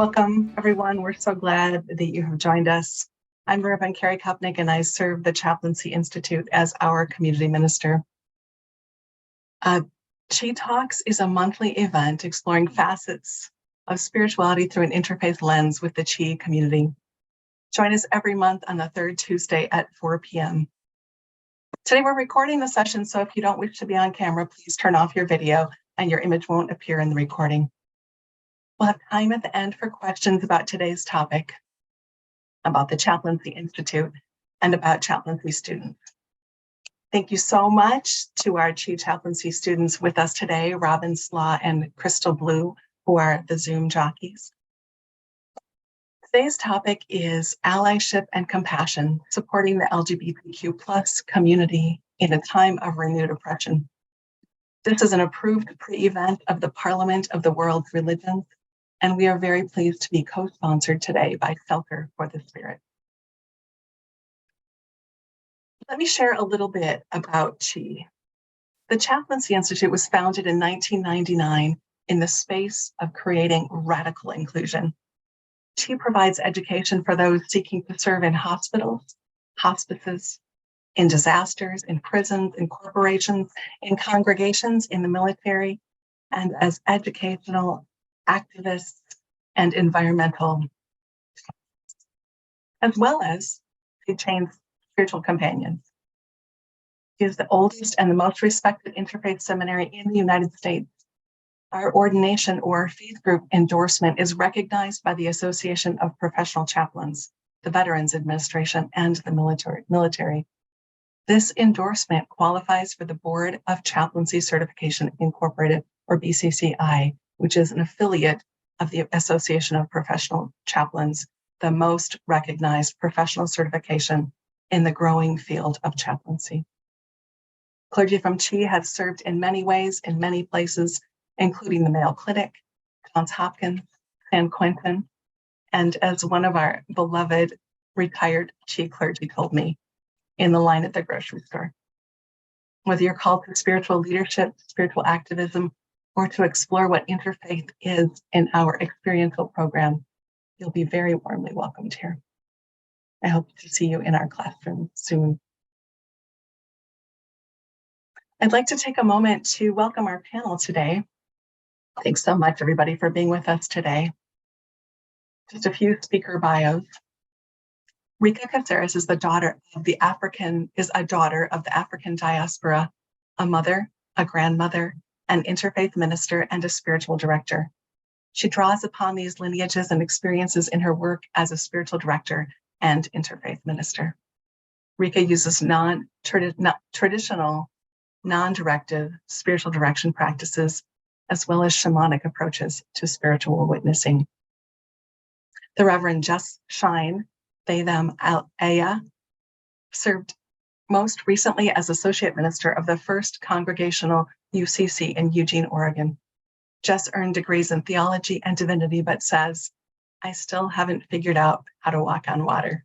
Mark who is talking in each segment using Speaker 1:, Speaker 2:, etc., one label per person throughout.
Speaker 1: Welcome, everyone. We're so glad that you have joined us. I'm Reverend Carrie Kopnick, and I serve the Chaplaincy Institute as our community minister. ChI Talks is a monthly event exploring facets of spirituality through an interfaith lens with the ChI community. Join us every month on the third Tuesday at 4 p.m. Today we're recording the session, so if you don't wish to be on camera, please turn off your video and your image won't appear in the recording. We'll have time at the end for questions about today's topic, about the Chaplaincy Institute, and about chaplaincy students. Thank you so much to our ChI chaplaincy students with us today, Robin Slaw and Crystal Blue, who are the Zoom jockeys. Today's topic is allyship and compassion, supporting the LGBTQ plus community in a time of renewed oppression. This is an approved pre-event of the Parliament of the World's Religions, and we are very pleased to be co-sponsored today by Shelter for the Spirit. Let me share a little bit about ChI. The Chaplaincy Institute was founded in 1999 in the space of creating radical inclusion. ChI provides education for those seeking to serve in hospitals, hospices, in disasters, in prisons, in corporations, in congregations, in the military, and as educational activists and environmental, as well as to change spiritual companions. It is the oldest and the most respected interfaith seminary in the United States. Our ordination or faith group endorsement is recognized by the Association of Professional Chaplains, the Veterans Administration, and the military. This endorsement qualifies for the Board of Chaplaincy Certification Incorporated, or BCCI, which is an affiliate of the Association of Professional Chaplains, the most recognized professional certification in the growing field of chaplaincy. Clergy from ChI have served in many ways, in many places, including the Mayo Clinic, Johns Hopkins, San Quentin, and as one of our beloved retired ChI clergy told me, in the line at the grocery store. Whether you're called to spiritual leadership, spiritual activism, or to explore what interfaith is in our experiential program, you'll be very warmly welcomed here. I hope to see you in our classroom soon. I'd like to take a moment to welcome our panel today. Thanks so much, everybody, for being with us today. Just a few speaker bios. Rika Casseres is a daughter of the African diaspora, a mother, a grandmother, an interfaith minister, and a spiritual director. She draws upon these lineages and experiences in her work as a spiritual director and interfaith minister. Rika uses traditional, non-directive spiritual direction practices, as well as shamanic approaches to spiritual witnessing. The Reverend Jess Shine, they, them, Aya, served most recently as associate minister of the First Congregational UCC in Eugene, Oregon. Jess earned degrees in theology and divinity, but says, I still haven't figured out how to walk on water.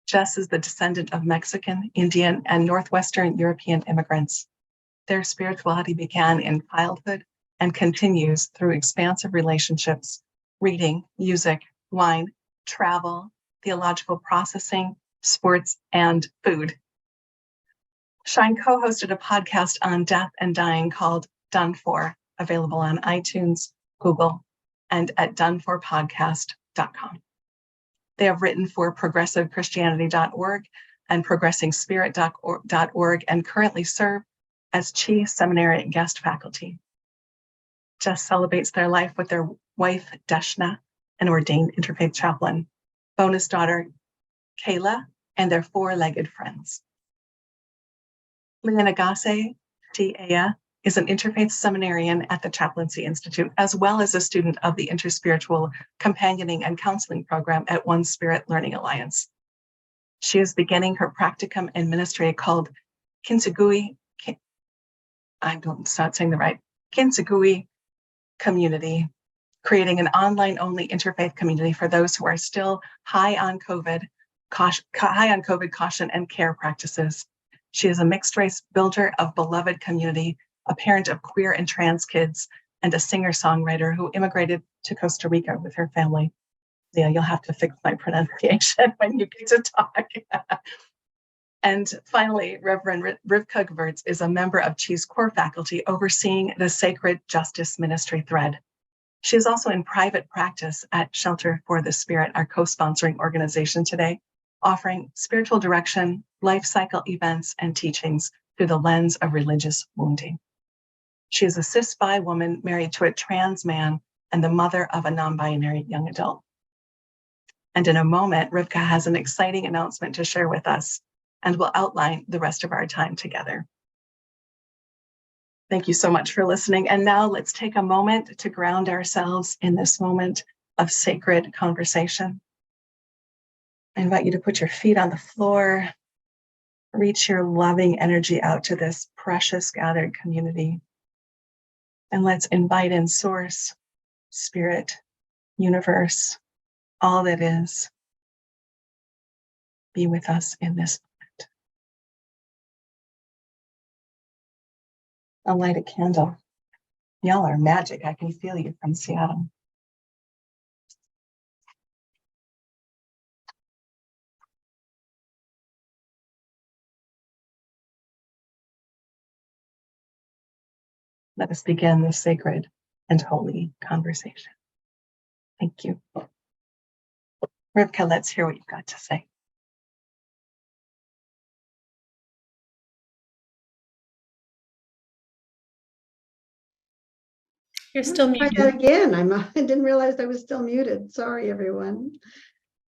Speaker 1: Jess is the descendant of Mexican, Indian, and Northwestern European immigrants. Their spirituality began in childhood and continues through expansive relationships, reading, music, wine, travel, theological processing, sports, and food. Shine co-hosted a podcast on death and dying called Done For, available on iTunes, Google, and at doneforpodcast.com. They have written for progressivechristianity.org and progressingspirit.org and currently serve as ChI Seminary guest faculty. Jess celebrates their life with their wife, Deshna, an ordained interfaith chaplain, bonus daughter, Kayla, and their four-legged friends. Nagase, Tia, is an interfaith seminarian at the Chaplaincy Institute, as well as a student of the Interspiritual Companioning and Counseling Program at One Spirit Learning Alliance. She is beginning her practicum in ministry called Kinsegui Community, creating an online-only interfaith community for those who are still high on COVID caution and care practices. She is a mixed-race builder of beloved community, a parent of queer and trans kids, and a singer-songwriter who immigrated to Costa Rica with her family. Yeah, you'll have to fix my pronunciation when you get to talk. And finally, Reverend Rivka Gevurtz is a member of ChI's core faculty overseeing the Sacred Justice Ministry thread. She is also in private practice at Shelter for the Spirit, our co-sponsoring organization today, offering spiritual direction, life cycle events, and teachings through the lens of religious wounding. She is a cis-bi woman married to a trans man and the mother of a non-binary young adult. And in a moment, Rivka has an exciting announcement to share with us and will outline the rest of our time together. Thank you so much for listening. And now let's take a moment to ground ourselves in this moment of sacred conversation. I invite you to put your feet on the floor, reach your loving energy out to this precious gathered community. And let's invite in Source, Spirit, Universe, all that is. Be with us in this moment. I'll light a candle. Y'all are magic. I can feel you from Seattle. Let us begin this sacred and holy conversation. Thank you. Rivka, let's hear what you've got to say.
Speaker 2: You're still muted.
Speaker 3: Try that again. I didn't realize I was still muted. Sorry, everyone.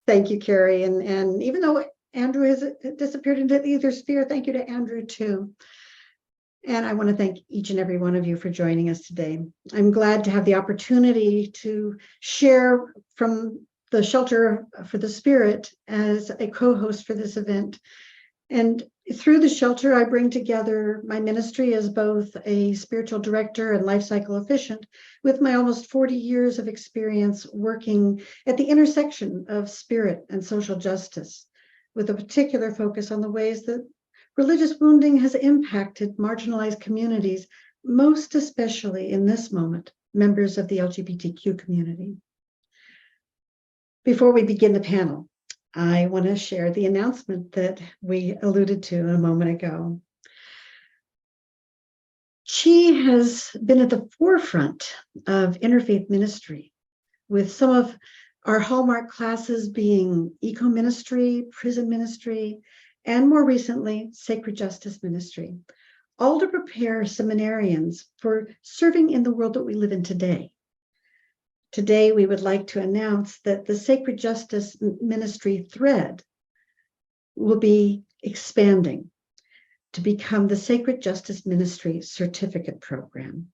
Speaker 3: Thank you, Carrie. And even though Andrew has disappeared into the ether sphere, thank you to Andrew too. And I want to thank each and every one of you for joining us today. I'm glad to have the opportunity to share from the Shelter for the Spirit as a co-host for this event. And through the shelter, I bring together my ministry as both a spiritual director and life cycle officiant with my almost 40 years of experience working at the intersection of spirit and social justice, with a particular focus on the ways that religious wounding has impacted marginalized communities, most especially in this moment, members of the LGBTQ community. Before we begin the panel, I want to share the announcement that we alluded to a moment ago. ChI has been at the forefront of interfaith ministry, with some of our hallmark classes being eco-ministry, prison ministry, and more recently, sacred justice ministry, all to prepare seminarians for serving in the world that we live in today. Today, we would like to announce that the Sacred Justice Ministry thread will be expanding to become the Sacred Justice Ministry Certificate Program.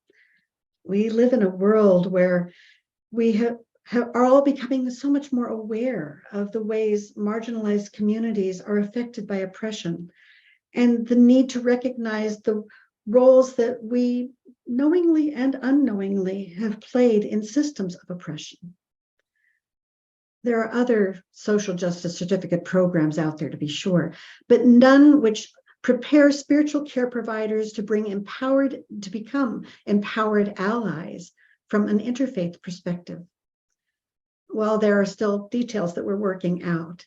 Speaker 3: We live in a world where we are all becoming so much more aware of the ways marginalized communities are affected by oppression and the need to recognize the roles that we knowingly and unknowingly have played in systems of oppression. There are other social justice certificate programs out there, to be sure, but none which prepare spiritual care providers to become empowered allies from an interfaith perspective. While there are still details that we're working out,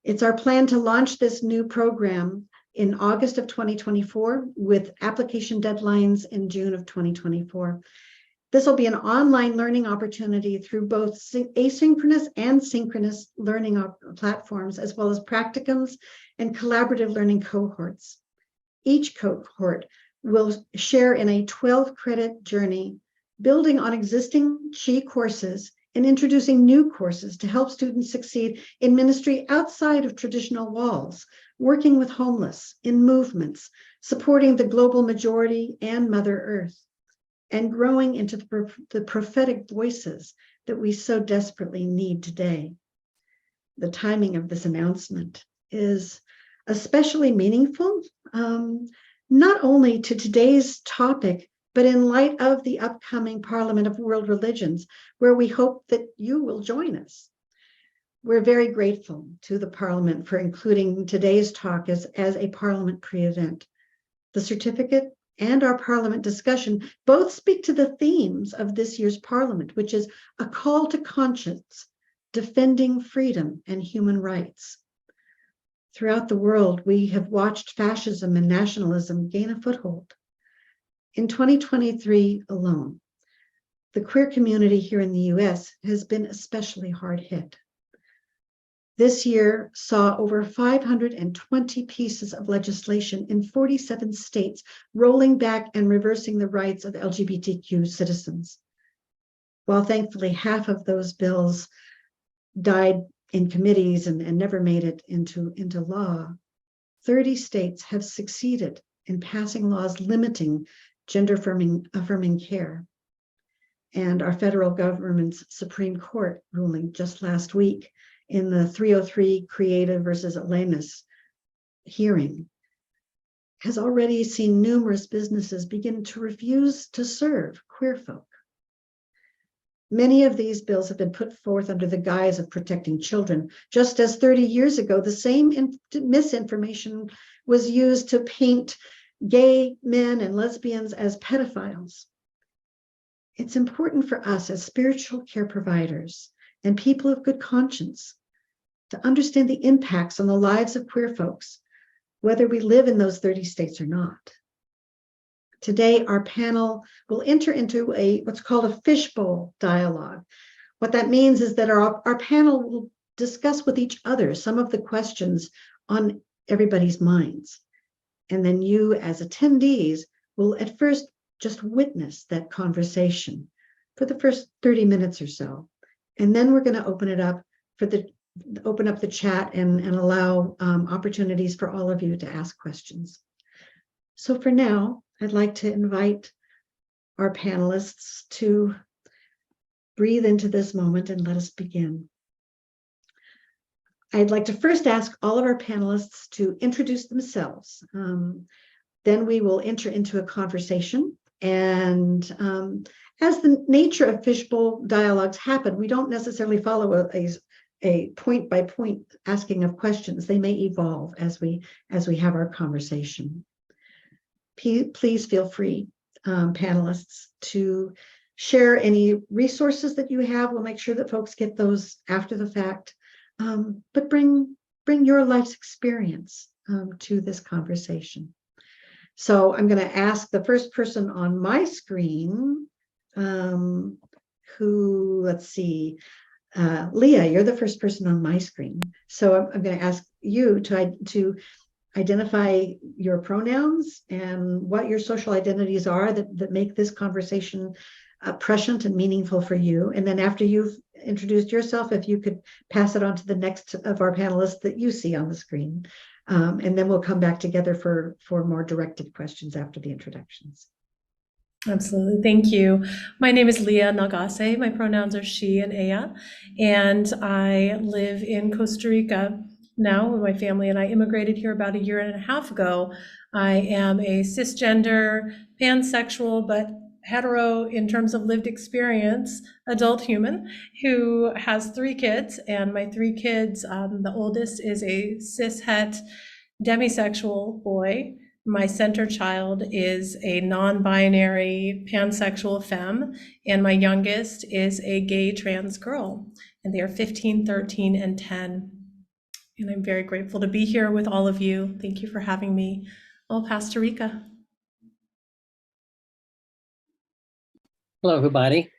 Speaker 3: it's our plan to launch this new program in August of 2024 with application deadlines in June of 2024. This will be an online learning opportunity through both asynchronous and synchronous learning platforms, as well as practicums and collaborative learning cohorts. Each cohort will share in a 12-credit journey, building on existing ChI courses and introducing new courses to help students succeed in ministry outside of traditional walls, working with homeless, in movements, supporting the global majority and Mother Earth, and growing into the prophetic voices that we so desperately need today. The timing of this announcement is especially meaningful, not only to today's topic, but in light of the upcoming Parliament of World Religions, where we hope that you will join us. We're very grateful to the Parliament for including today's talk as a Parliament pre-event. The certificate and our Parliament discussion both speak to the themes of this year's Parliament, which is a call to conscience, defending freedom and human rights. Throughout the world, we have watched fascism and nationalism gain a foothold. In 2023 alone, the queer community here in the US has been especially hard hit. This year saw over 520 pieces of legislation in 47 states rolling back and reversing the rights of LGBTQ citizens. While thankfully half of those bills died in committees and never made it into law, 30 states have succeeded in passing laws limiting gender-affirming care. And our federal government's Supreme Court ruling just last week in the 303 Creative versus Alemus hearing has already seen numerous businesses begin to refuse to serve queer folk. Many of these bills have been put forth under the guise of protecting children, just as 30 years ago, the same misinformation was used to paint gay men and lesbians as pedophiles. It's important for us as spiritual care providers and people of good conscience to understand the impacts on the lives of queer folks, whether we live in those 30 states or not. Today, our panel will enter into what's called a fishbowl dialogue. What that means is that our panel will discuss with each other some of the questions on everybody's minds. And then you, as attendees, will at first just witness that conversation for the first 30 minutes or so. And then we're going to open up the chat and allow opportunities for all of you to ask questions. So for now, I'd like to invite our panelists to breathe into this moment and let us begin. I'd like to first ask all of our panelists to introduce themselves. Then we will enter into a conversation. And as the nature of fishbowl dialogues happen, we don't necessarily follow a point-by-point asking of questions. They may evolve as we have our conversation. Please feel free, panelists, to share any resources that you have. We'll make sure that folks get those after the fact, but bring your life's experience to this conversation. So I'm going to ask the first person on my screen, who, let's see, Leah, you're the first person on my screen. So I'm going to ask you to identify your pronouns and what your social identities are that make this conversation prescient and meaningful for you. And then after you've introduced yourself, if you could pass it on to the next of our panelists that you see on the screen. And then we'll come back together for more directed questions after the introductions.
Speaker 2: Absolutely. Thank you. My name is Leah Nagase. My pronouns are she and ella, and I live in Costa Rica now with my family, and I immigrated here about 1.5 years ago. I am a cisgender, pansexual, but hetero in terms of lived experience, adult human who has 3 kids, and my 3 kids, the oldest is a cishet demisexual boy. My center child is a non-binary pansexual femme, and my youngest is a gay trans girl, and they are 15, 13, and 10. And I'm very grateful to be here with all of you. Thank you for having me. I'll pass to Rika.
Speaker 4: Hello, everybody.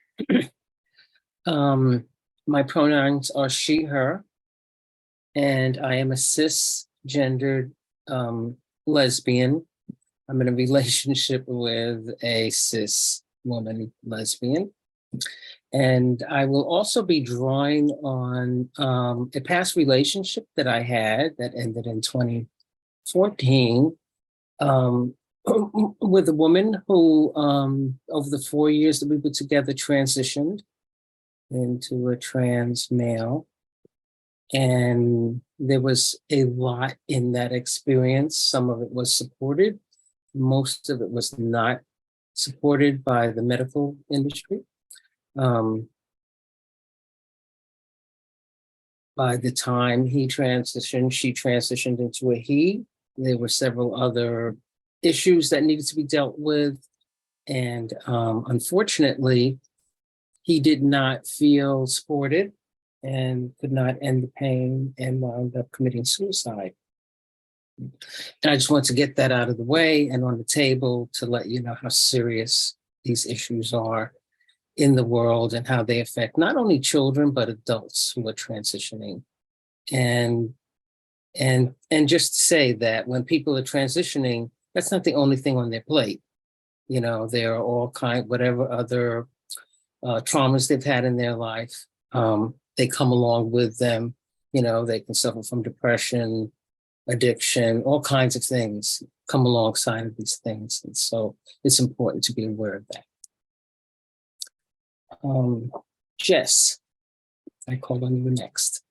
Speaker 4: My pronouns are she, her, and I am a cisgendered lesbian. I'm in a relationship with a cis woman lesbian. And I will also be drawing on a past relationship that I had that ended in 2014 with a woman who, over the 4 years that we were together, transitioned into a trans male. And there was a lot in that experience. Some of it was supported. Most of it was not supported by the medical industry. By the time he transitioned, she transitioned into a he. There were several other issues that needed to be dealt with. And unfortunately, he did not feel supported and could not end the pain and wound up committing suicide. And I just want to get that out of the way and on the table to let you know how serious these issues are in the world and how they affect not only children, but adults who are transitioning. And just to say that when people are transitioning, that's not the only thing on their plate. You know, there are all whatever other traumas they've had in their life, they come along with them. You know, they can suffer from depression, addiction, all kinds of things come alongside of these things. And so it's important to be aware of that. Jess, I call on you next.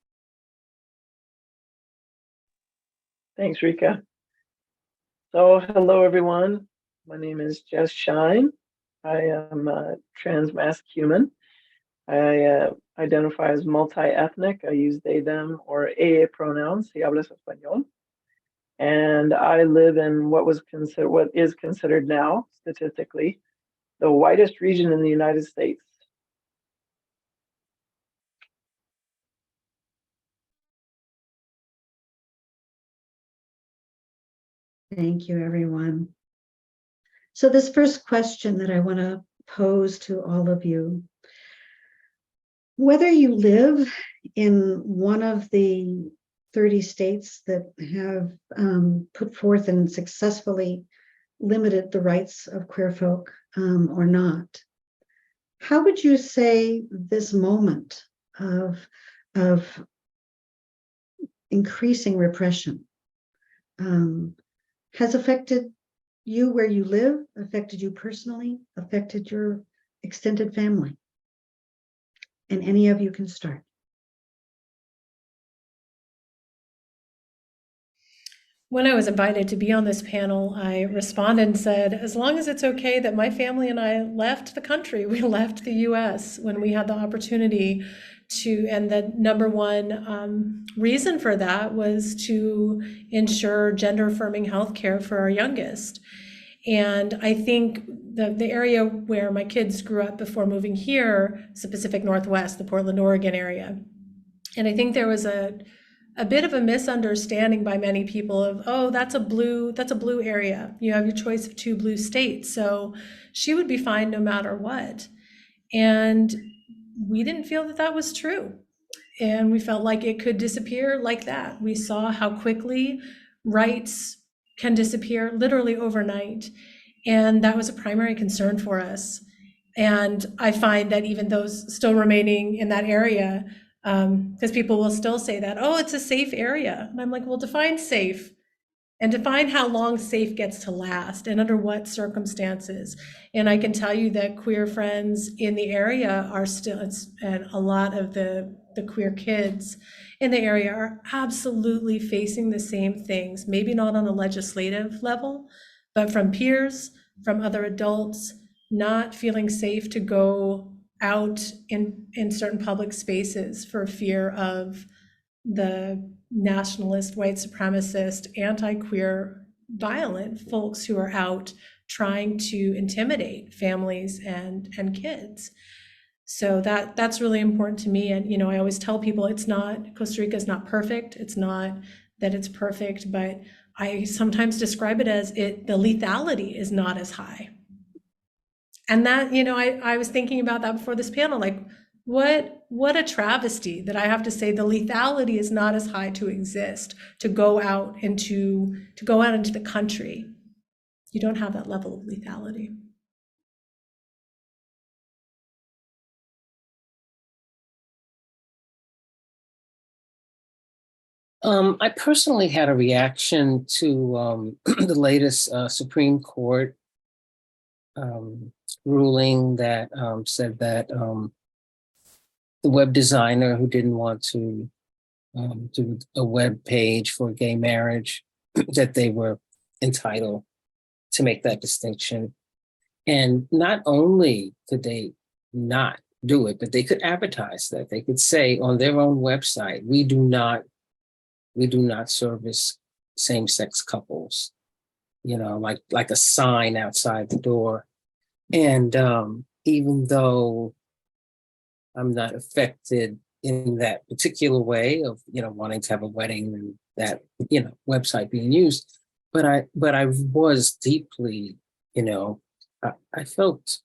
Speaker 5: Thanks, Rika. So hello, everyone. My name is Jess Shine. I am a transmasc human. I identify as multi-ethnic. I use they, them, or AA pronouns, si hablas español. And I live in what is considered now, statistically, the whitest region in the United States.
Speaker 3: Thank you, everyone. So this first question that I want to pose to all of you, whether you live in one of the 30 states that have put forth and successfully limited the rights of queer folk or not, how would you say this moment of increasing repression has affected you where you live, affected you personally, affected your extended family? And any of you can start.
Speaker 2: When I was invited to be on this panel, I responded and said, as long as it's okay that my family and I left the country, we left the US when we had the opportunity to, and the number one reason for that was to ensure gender affirming healthcare for our youngest. And I think the area where my kids grew up before moving here is the Pacific Northwest, the Portland, Oregon area. And I think there was a bit of a misunderstanding by many people of, oh, that's a blue area. You have your choice of 2 blue states. So she would be fine no matter what. And we didn't feel that that was true. And we felt like it could disappear like that. We saw how quickly rights can disappear literally overnight. And that was a primary concern for us. And I find that even those still remaining in that area, because people will still say that, oh, it's a safe area. And I'm like, well, define safe and define how long safe gets to last and under what circumstances. And I can tell you that queer friends in the area are still, and a lot of the queer kids in the area are absolutely facing the same things, maybe not on a legislative level, but from peers, from other adults, not feeling safe to go out in certain public spaces for fear of the nationalist, white supremacist, anti-queer, violent folks who are out trying to intimidate families and kids. So that's really important to me. And, you know, I always tell people Costa Rica is not perfect. It's not that it's perfect, but I sometimes describe it as the lethality is not as high. And that, you know, I was thinking about that before this panel, like what a travesty that I have to say the lethality is not as high to exist, to go out into the country. You don't have that level of lethality.
Speaker 4: I personally had a reaction to the latest Supreme Court ruling that said that the web designer who didn't want to do a web page for gay marriage, that they were entitled to make that distinction. And not only could they not do it, but they could advertise that. They could say on their own website, we do not service same-sex couples. like a sign outside the door. And even though I'm not affected in that particular way of, wanting to have a wedding and that, website being used, but I was deeply, I felt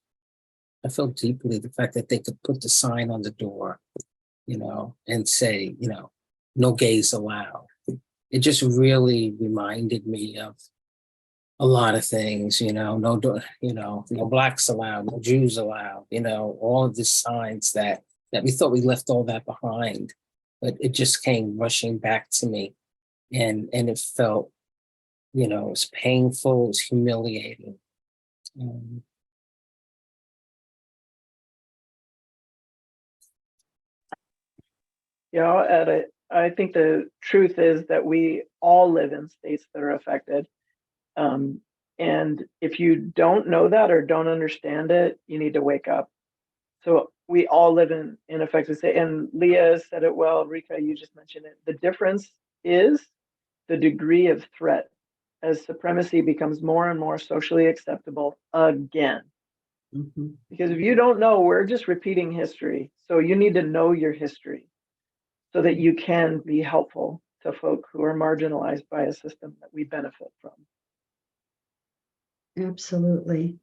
Speaker 4: deeply the fact that they could put the sign on the door, and say, no gays allowed. It just really reminded me of a lot of things, no blacks allowed, no Jews allowed, all of the signs that we thought we left all that behind, but it just came rushing back to me, and it felt, it was painful, it was humiliating.
Speaker 5: Yeah, I'll add it. I think the truth is that we all live in states that are affected. And if you don't know that or don't understand it, you need to wake up. So we all live in affected state. And Leah said it well, Rika, you just mentioned it. The difference is the degree of threat as supremacy becomes more and more socially acceptable again.
Speaker 3: Mhm.
Speaker 5: Because if you don't know, we're just repeating history. So you need to know your history so that you can be helpful to folk who are marginalized by a system that we benefit from.
Speaker 3: Absolutely.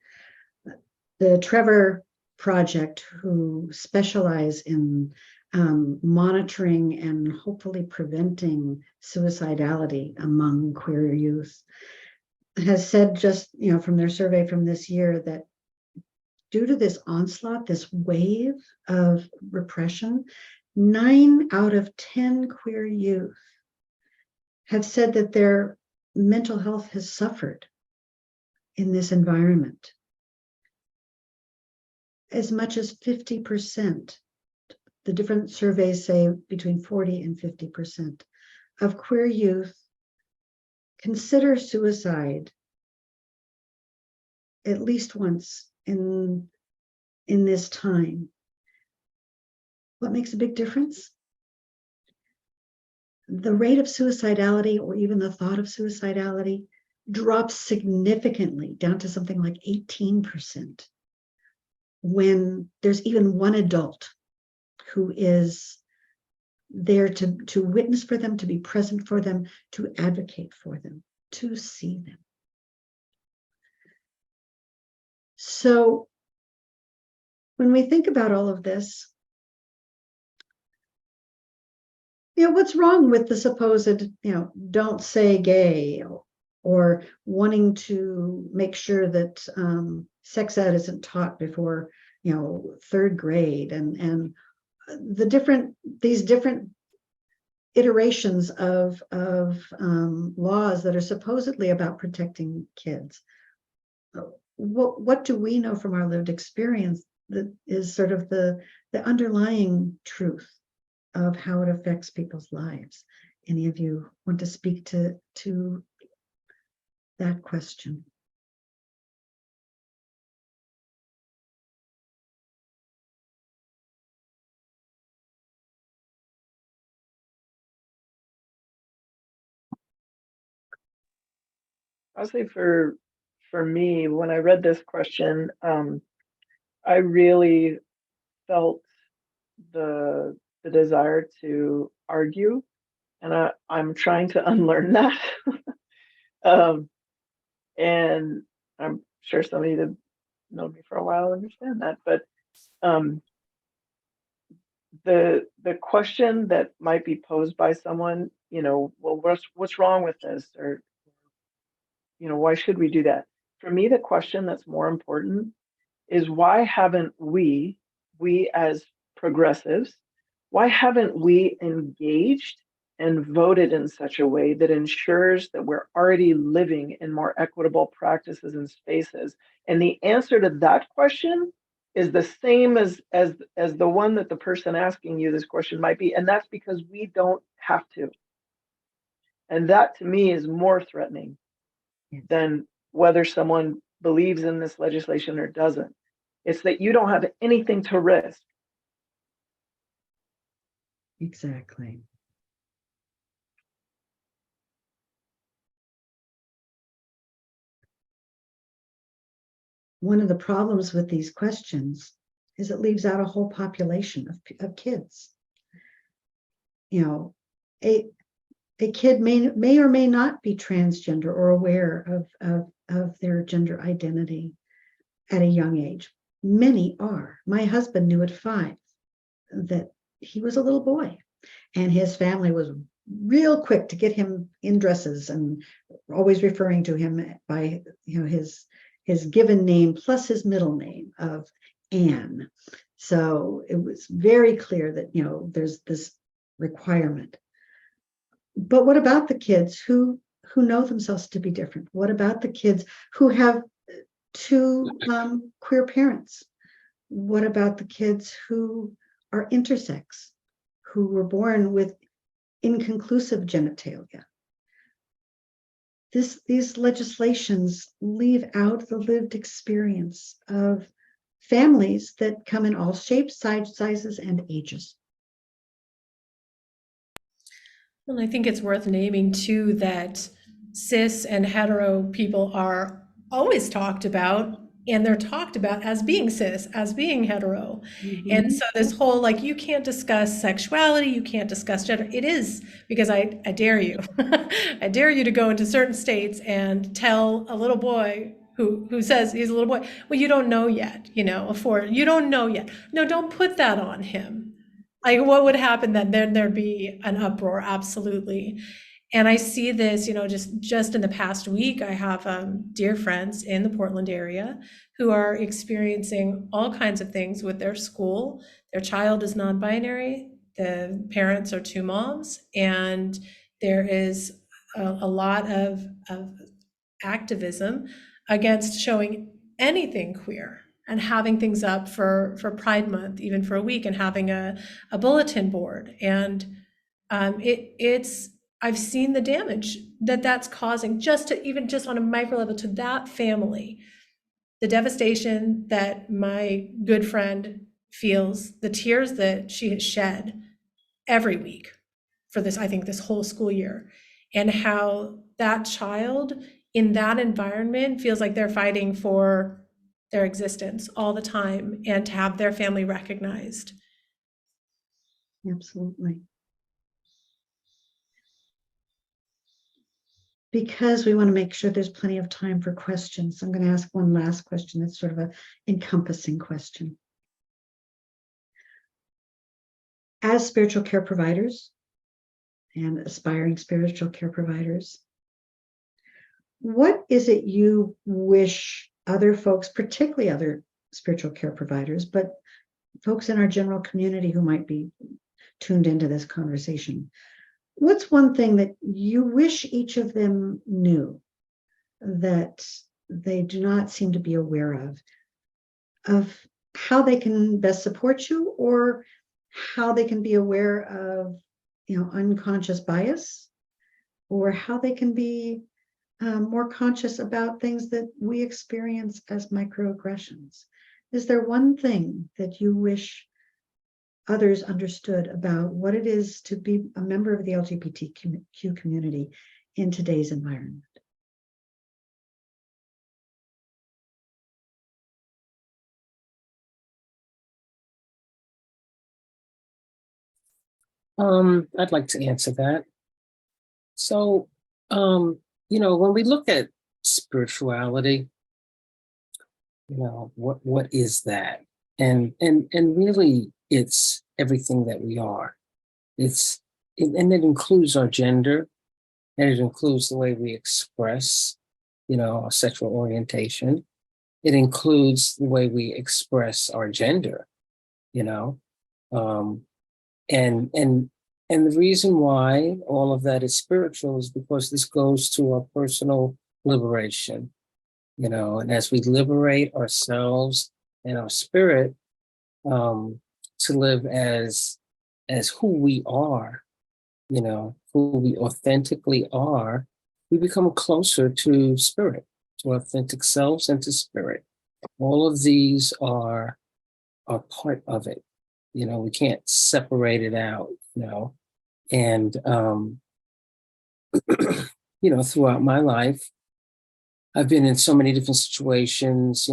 Speaker 3: The Trevor Project, who specialize in monitoring and hopefully preventing suicidality among queer youth, has said just, from their survey from this year that due to this onslaught, this wave of repression, 9 out of 10 queer youth have said that their mental health has suffered in this environment. As much as 50%, the different surveys say between 40 and 50% of queer youth consider suicide at least once in this time. What makes a big difference? The rate of suicidality, or even the thought of suicidality, drops significantly down to something like 18% when there's even one adult who is there to witness for them, to be present for them, to advocate for them, to see them. So when we think about all of this, what's wrong with the supposed, don't say gay, or wanting to make sure that sex ed isn't taught before, 3rd grade, and these different iterations of laws that are supposedly about protecting kids. What do we know from our lived experience that is sort of the underlying truth of how it affects people's lives? Any of you want to speak to that question?
Speaker 5: I'll say for me, when I read this question, I really felt the desire to argue, and I'm trying to unlearn that. And I'm sure some of you that know me for a while understand that, but the question that might be posed by someone, well, what's wrong with this, or why should we do that? For me, the question that's more important is why haven't we as progressives, why haven't we engaged and voted in such a way that ensures that we're already living in more equitable practices and spaces? And the answer to that question is the same as the one that the person asking you this question might be, and that's because we don't have to. And that to me is more threatening than whether someone believes in this legislation or doesn't. It's that you don't have anything to risk.
Speaker 3: Exactly. one of the problems with these questions is it leaves out a whole population of kids. You know, a kid may or may not be transgender or aware of their gender identity at a young age. Many are. My husband knew at 5 that he was a little boy, and his family was real quick to get him in dresses and always referring to him by his given name plus his middle name of Anne. So it was very clear that there's this requirement. But what about the kids who know themselves to be different? What about the kids who have 2 queer parents? What about the kids who are intersex, who were born with inconclusive genitalia? These legislations leave out the lived experience of families that come in all shapes, sizes, and ages.
Speaker 2: Well, I think it's worth naming too that cis and hetero people are always talked about, and they're talked about as being cis, as being hetero. And so this whole, like, you can't discuss sexuality, you can't discuss gender. It is, because I dare you, I dare you to go into certain states and tell a little boy who says he's a little boy, well, you don't know yet, you don't know yet. No, don't put that on him. Like, what would happen then? Then there'd be an uproar, absolutely. And I see this, just in the past week, I have dear friends in the Portland area who are experiencing all kinds of things with their school. Their child is non-binary, the parents are 2 moms, and there is a lot of activism against showing anything queer and having things up for Pride Month, even for a week, and having a bulletin board. And I've seen the damage that's causing, just on a micro level, to that family. The devastation that my good friend feels, the tears that she has shed every week for this, I think, this whole school year, and how that child in that environment feels like they're fighting for their existence all the time, and to have their family recognized.
Speaker 3: Absolutely. Because we want to make sure there's plenty of time for questions, I'm going to ask one last question that's sort of an encompassing question. As spiritual care providers and aspiring spiritual care providers, what is it you wish other folks, particularly other spiritual care providers, but folks in our general community who might be tuned into this conversation, what's one thing that you wish each of them knew that they do not seem to be aware of how they can best support you, or how they can be aware of unconscious bias, or how they can be more conscious about things that we experience as microaggressions? Is there one thing that you wish others understood about what it is to be a member of the LGBTQ community in today's environment?
Speaker 4: I'd like to answer that. So, when we look at spirituality, what is that? And really, it's everything that we are. And it includes our gender, and it includes the way we express, our sexual orientation. It includes the way we express our gender, and the reason why all of that is spiritual is because this goes to our personal liberation, and as we liberate ourselves and our spirit to live as who we are, who we authentically are, we become closer to spirit, to authentic selves and to spirit. All of these are part of it. We can't separate it out, and, throughout my life, I've been in so many different situations,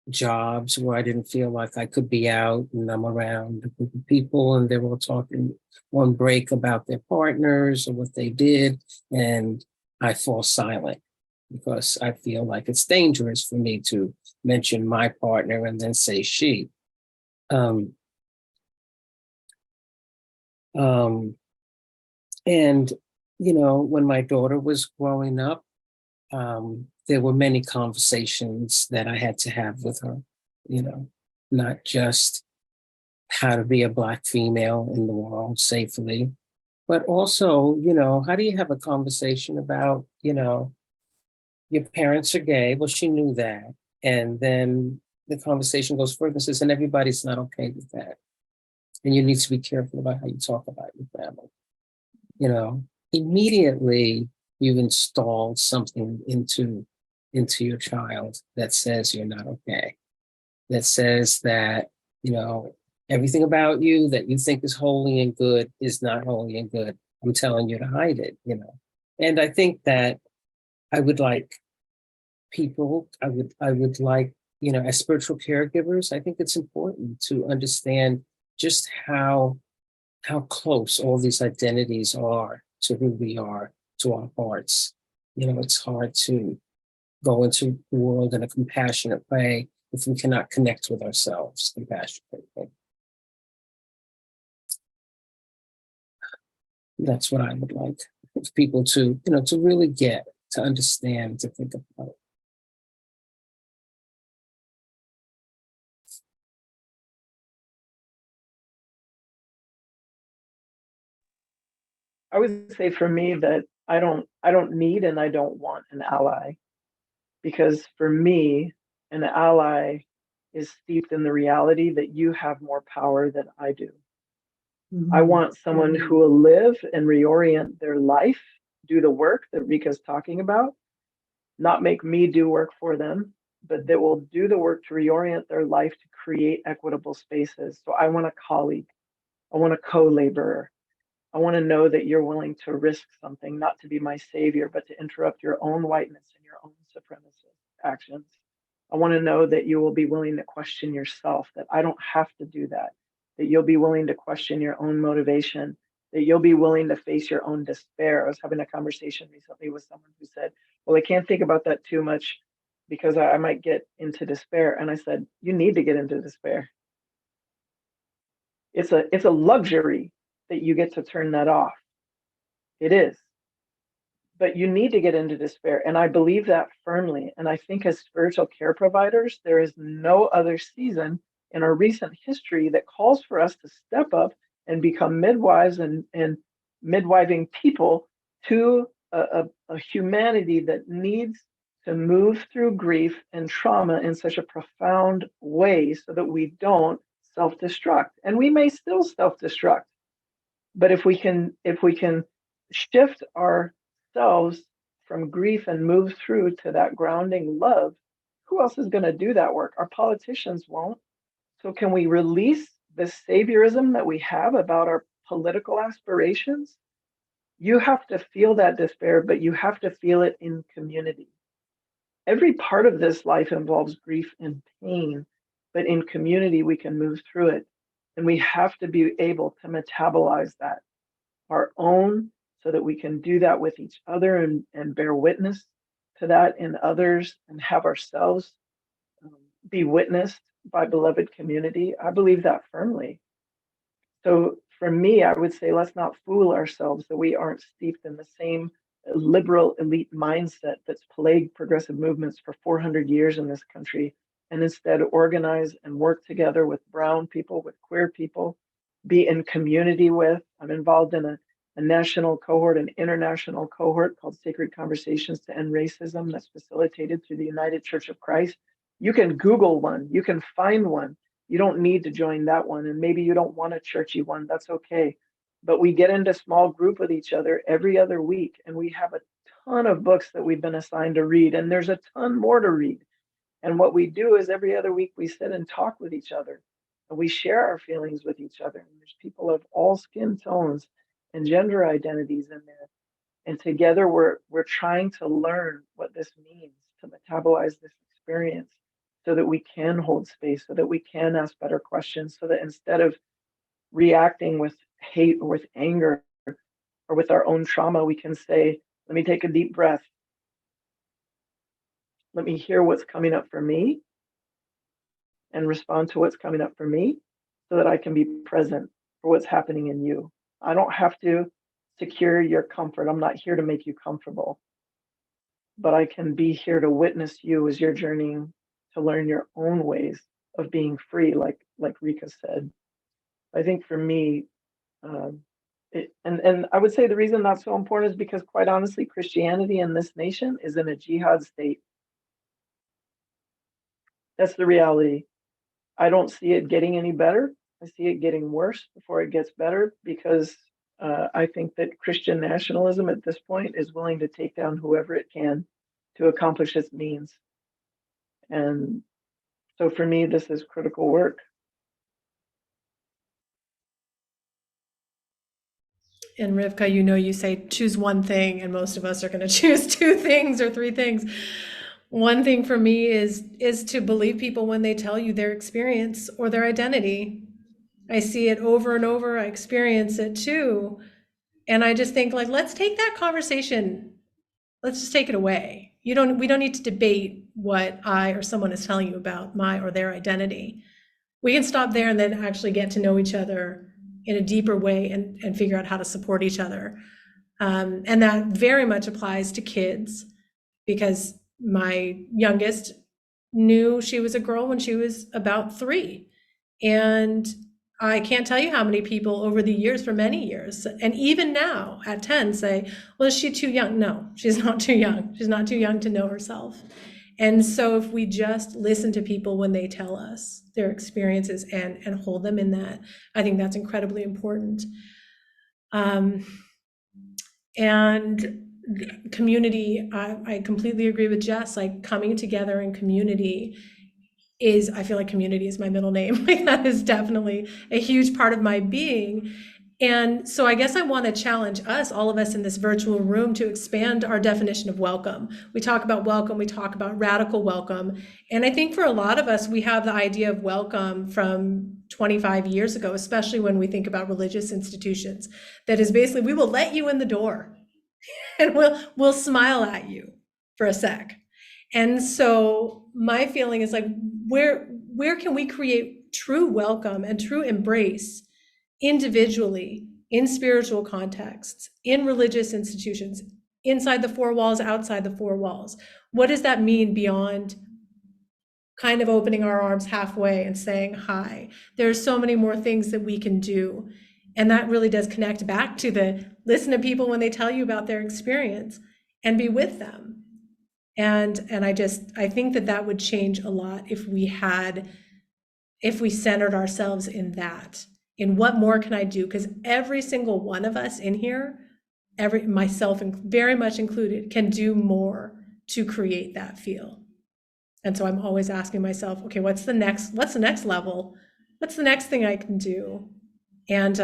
Speaker 4: jobs where I didn't feel like I could be out, and I'm around a group of people and they're all talking on break about their partners or what they did. And I fall silent because I feel like it's dangerous for me to mention my partner and then say she. Um, um, and, when my daughter was growing up, there were many conversations that I had to have with her, not just how to be a Black female in the world safely, but also, how do you have a conversation about, your parents are gay? Well, she knew that. And then the conversation goes further and says, and everybody's not okay with that. And you need to be careful about how you talk about your family. Immediately you've installed something into your child that says you're not okay, that says that, everything about you that you think is holy and good is not holy and good. I'm telling you to hide it, And I think that I would like people, I would like, as spiritual caregivers, I think it's important to understand just how close all these identities are to who we are, to our hearts. It's hard to go into the world in a compassionate way if we cannot connect with ourselves compassionately. That's what I would like people to, to really get, to understand, to think about.
Speaker 5: I would say for me that I don't need and I don't want an ally, because for me, an ally is steeped in the reality that you have more power than I do. I want someone who will live and reorient their life, do the work that Rika's talking about, not make me do work for them, but that will do the work to reorient their life to create equitable spaces. So I want a colleague. I want a co-laborer. I want to know that you're willing to risk something, not to be my savior, but to interrupt your own whiteness and your own supremacist actions. I want to know that you will be willing to question yourself, that I don't have to do that, that you'll be willing to question your own motivation, that you'll be willing to face your own despair. I was having a conversation recently with someone who said, well, I can't think about that too much because I might get into despair. And I said, you need to get into despair. It's a luxury that you get to turn that off. It is. But you need to get into despair. And I believe that firmly. And I think as spiritual care providers, there is no other season in our recent history that calls for us to step up and become midwives and midwiving people to a humanity that needs to move through grief and trauma in such a profound way so that we don't self-destruct. And we may still self-destruct. But if we can shift ourselves from grief and move through to that grounding love, who else is going to do that work? Our politicians won't. So can we release the saviorism that we have about our political aspirations? You have to feel that despair, but you have to feel it in community. Every part of this life involves grief and pain, but in community we can move through it. And we have to be able to metabolize that, our own, so that we can do that with each other and bear witness to that in others and have ourselves be witnessed by beloved community. I believe that firmly. So for me, I would say let's not fool ourselves that we aren't steeped in the same liberal elite mindset that's plagued progressive movements for 400 years in this country, and instead organize and work together with brown people, with queer people, be in community with. I'm involved in a national cohort, an international cohort called Sacred Conversations to End Racism that's facilitated through the United Church of Christ. You can Google one, you can find one. You don't need to join that one. And maybe you don't want a churchy one, that's okay. But we get into small group with each other every other week, and we have a ton of books that we've been assigned to read, and there's a ton more to read. And what we do is every other week we sit and talk with each other, and we share our feelings with each other. And there's people of all skin tones and gender identities in there. And together we're trying to learn what this means to metabolize this experience so that we can hold space, so that we can ask better questions, so that instead of reacting with hate or with anger or with our own trauma, we can say, let me take a deep breath. Let me hear what's coming up for me and respond to what's coming up for me so that I can be present for what's happening in you. I don't have to secure your comfort. I'm not here to make you comfortable, but I can be here to witness you as you're journeying to learn your own ways of being free, like Rika said. I think for me, and I would say the reason that's so important is because, quite honestly, Christianity in this nation is in a jihad state. That's the reality. I don't see it getting any better. I see it getting worse before it gets better, because I think that Christian nationalism at this point is willing to take down whoever it can to accomplish its means. And so for me, this is critical work.
Speaker 2: And Rivka, you know, you say choose one thing, and most of us are going to choose two things or three things. One thing for me is to believe people when they tell you their experience or their identity. I see it over and over. I experience it too. And I just think, like, let's take that conversation. Let's just take it away. We don't need to debate what I or someone is telling you about my or their identity. We can stop there and then actually get to know each other in a deeper way and figure out how to support each other. And that very much applies to kids, because my youngest knew she was a girl when she was about 3. And I can't tell you how many people over the years, for many years, and even now at 10 say, well, is she too young? No, she's not too young. She's not too young to know herself. And so if we just listen to people when they tell us their experiences and hold them in that, I think that's incredibly important. And community, I completely agree with Jess, like coming together in community is, I feel like community is my middle name. Like that is definitely a huge part of my being. And so I guess I want to challenge us, all of us in this virtual room, to expand our definition of welcome. We talk about welcome, we talk about radical welcome. And I think for a lot of us, we have the idea of welcome from 25 years ago, especially when we think about religious institutions. That is basically, we will let you in the door and we'll smile at you for a sec. And so my feeling is like, where can we create true welcome and true embrace individually, in spiritual contexts, in religious institutions, inside the 4 walls, outside the 4 walls? What does that mean beyond kind of opening our arms halfway and saying hi? There are so many more things that we can do. And that really does connect back to the listen to people when they tell you about their experience and be with them. And I think that would change a lot if we centered ourselves in that. In what more can I do? Because every single one of us in here, myself very much included, can do more to create that feel. And so I'm always asking myself, okay, what's the next level? What's the next thing I can do? And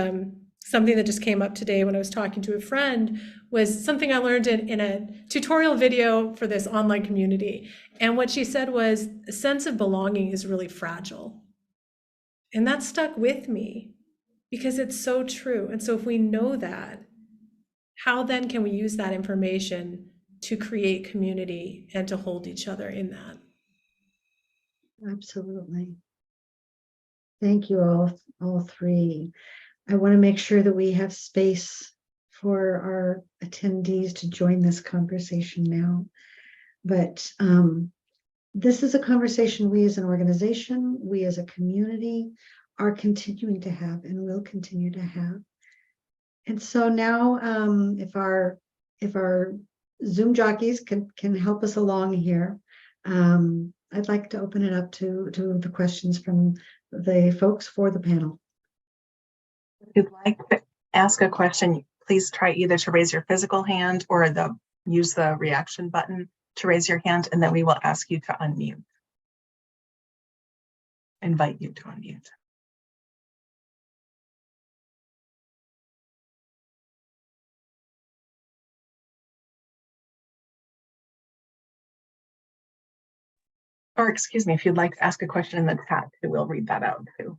Speaker 2: something that just came up today when I was talking to a friend was something I learned in a tutorial video for this online community. And what she said was, a sense of belonging is really fragile. And that stuck with me because it's so true. And so if we know that, how then can we use that information to create community and to hold each other in that?
Speaker 3: Absolutely. Thank you all three. I want to make sure that we have space for our attendees to join this conversation now. But this is a conversation we as an organization, we as a community are continuing to have and will continue to have. And so now if our Zoom jockeys can help us along here, I'd like to open it up to the questions from the folks for the panel.
Speaker 1: If you'd like to ask a question, please try either to raise your physical hand or use the reaction button to raise your hand, and then we will ask you to unmute. Invite you to unmute. Or excuse me, if you'd like to ask a question in the chat, too, we'll read that out too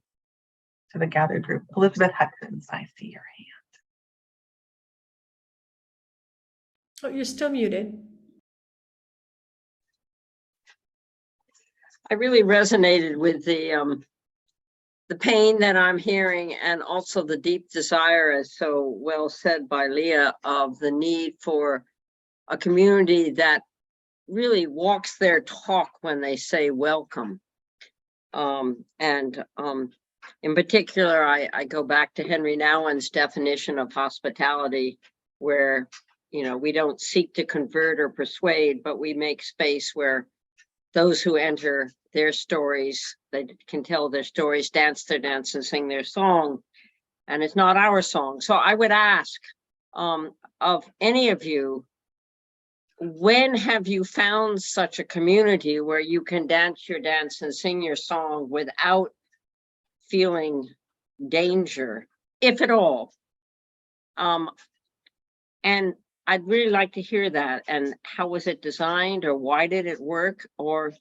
Speaker 1: to the gathered group. Elizabeth Hutchins, I see your hand.
Speaker 2: Oh, you're still muted.
Speaker 6: I really resonated with the pain that I'm hearing, and also the deep desire, as so well said by Leah, of the need for a community that really walks their talk when they say welcome. In particular, I go back to Henry Nouwen's definition of hospitality, where, you know, we don't seek to convert or persuade, but we make space where those who enter their stories, they can tell their stories, dance their dance, and sing their song. And it's not our song. So I would ask of any of you, when have you found such a community where you can dance your dance and sing your song without feeling danger, if at all? And I'd really like to hear that. And how was it designed, or why did it work? Or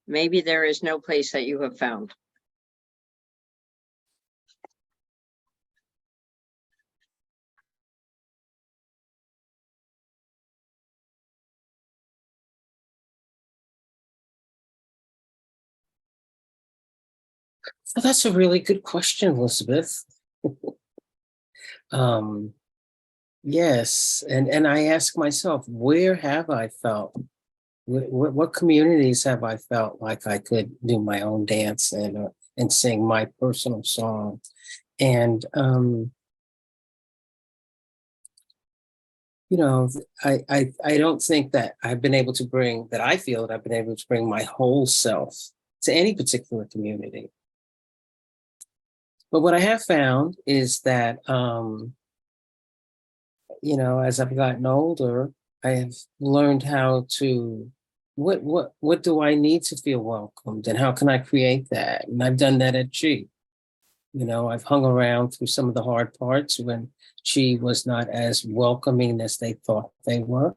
Speaker 6: maybe there is no place that you have found.
Speaker 4: Well, that's a really good question, Elizabeth. Yes, and I ask myself, where have I felt? What communities have I felt like I could do my own dance and sing my personal song? And you know, I don't think that I've been able to bring that. I feel that I've been able to bring my whole self to any particular community. But what I have found is that, you know, as I've gotten older, I have learned how to, what do I need to feel welcomed, and how can I create that? And I've done that at ChI. You know, I've hung around through some of the hard parts when ChI was not as welcoming as they thought they were,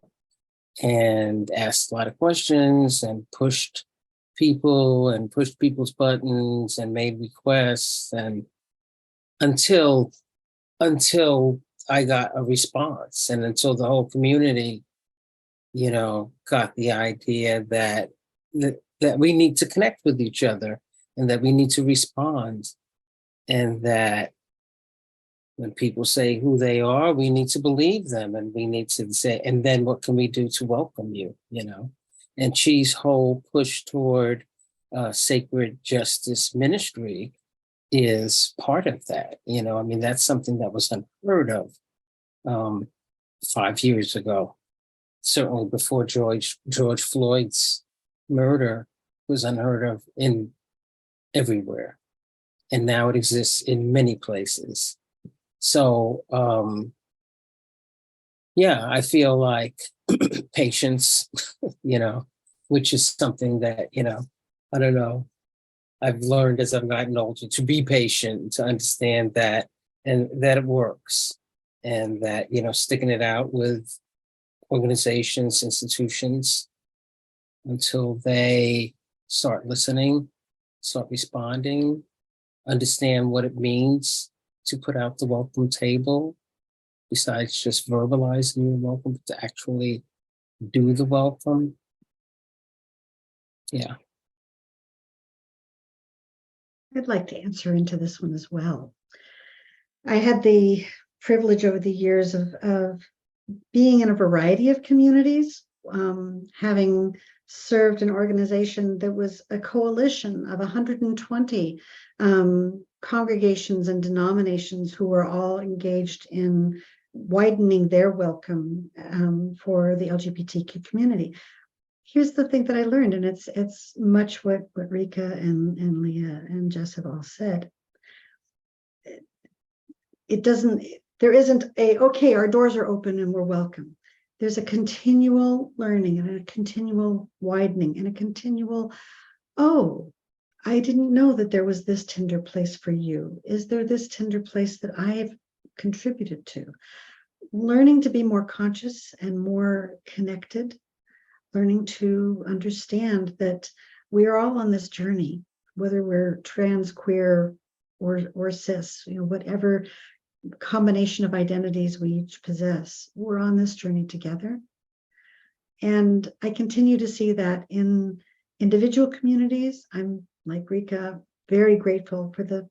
Speaker 4: and asked a lot of questions and pushed people's buttons and made requests, and until I got a response, and until the whole community, you know, got the idea that we need to connect with each other, and that we need to respond, and that when people say who they are, we need to believe them, and we need to say, and then what can we do to welcome you, you know? And ChI's whole push toward sacred justice ministry is part of that. You know, I mean, that's something that was unheard of 5 years ago. Certainly before George Floyd's murder was unheard of in everywhere. And now it exists in many places. So, yeah, I feel like patience, you know, which is something that, you know, I don't know, I've learned as I've gotten older to be patient, to understand that, and that it works, and that, you know, sticking it out with organizations, institutions, until they start listening, start responding, understand what it means to put out the welcome table, besides just verbalizing your welcome, to actually do the welcome. Yeah.
Speaker 3: I'd like to answer into this one as well. I had the privilege over the years of being in a variety of communities, having served an organization that was a coalition of 120 congregations and denominations who were all engaged in widening their welcome for the LGBTQ community. Here's the thing that I learned, and it's much what Rika and Leah and Jess have all said. There isn't a, okay, our doors are open and we're welcome. There's a continual learning and a continual widening and a continual, oh, I didn't know that there was this tender place for you. Is there this tender place that I've contributed to? Learning to be more conscious and more connected, learning to understand that we are all on this journey, whether we're trans, queer, or cis, whatever combination of identities we each possess, we're on this journey together. And I continue to see that in individual communities. I'm, like Rika, very grateful for the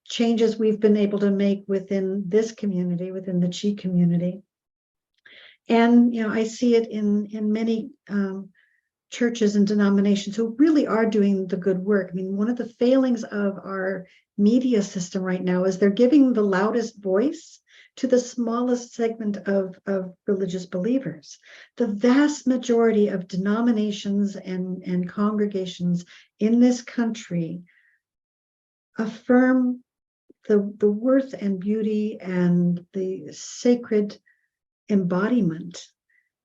Speaker 3: changes we've been able to make within this community, within the ChI community. And I see it in many churches and denominations who really are doing the good work. I mean, one of the failings of our media system right now is they're giving the loudest voice to the smallest segment of religious believers. The vast majority of denominations and congregations in this country affirm the worth and beauty and the sacred embodiment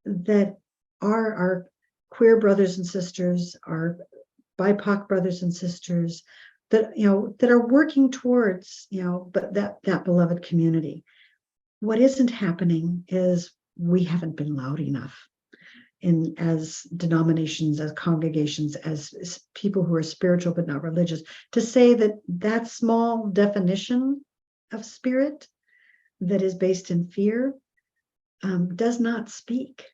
Speaker 3: that are our queer brothers and sisters, our BIPOC brothers and sisters, that that are working towards but that beloved community. What isn't happening is we haven't been loud enough as denominations, as congregations, as people who are spiritual but not religious, to say that small definition of spirit that is based in fear does not speak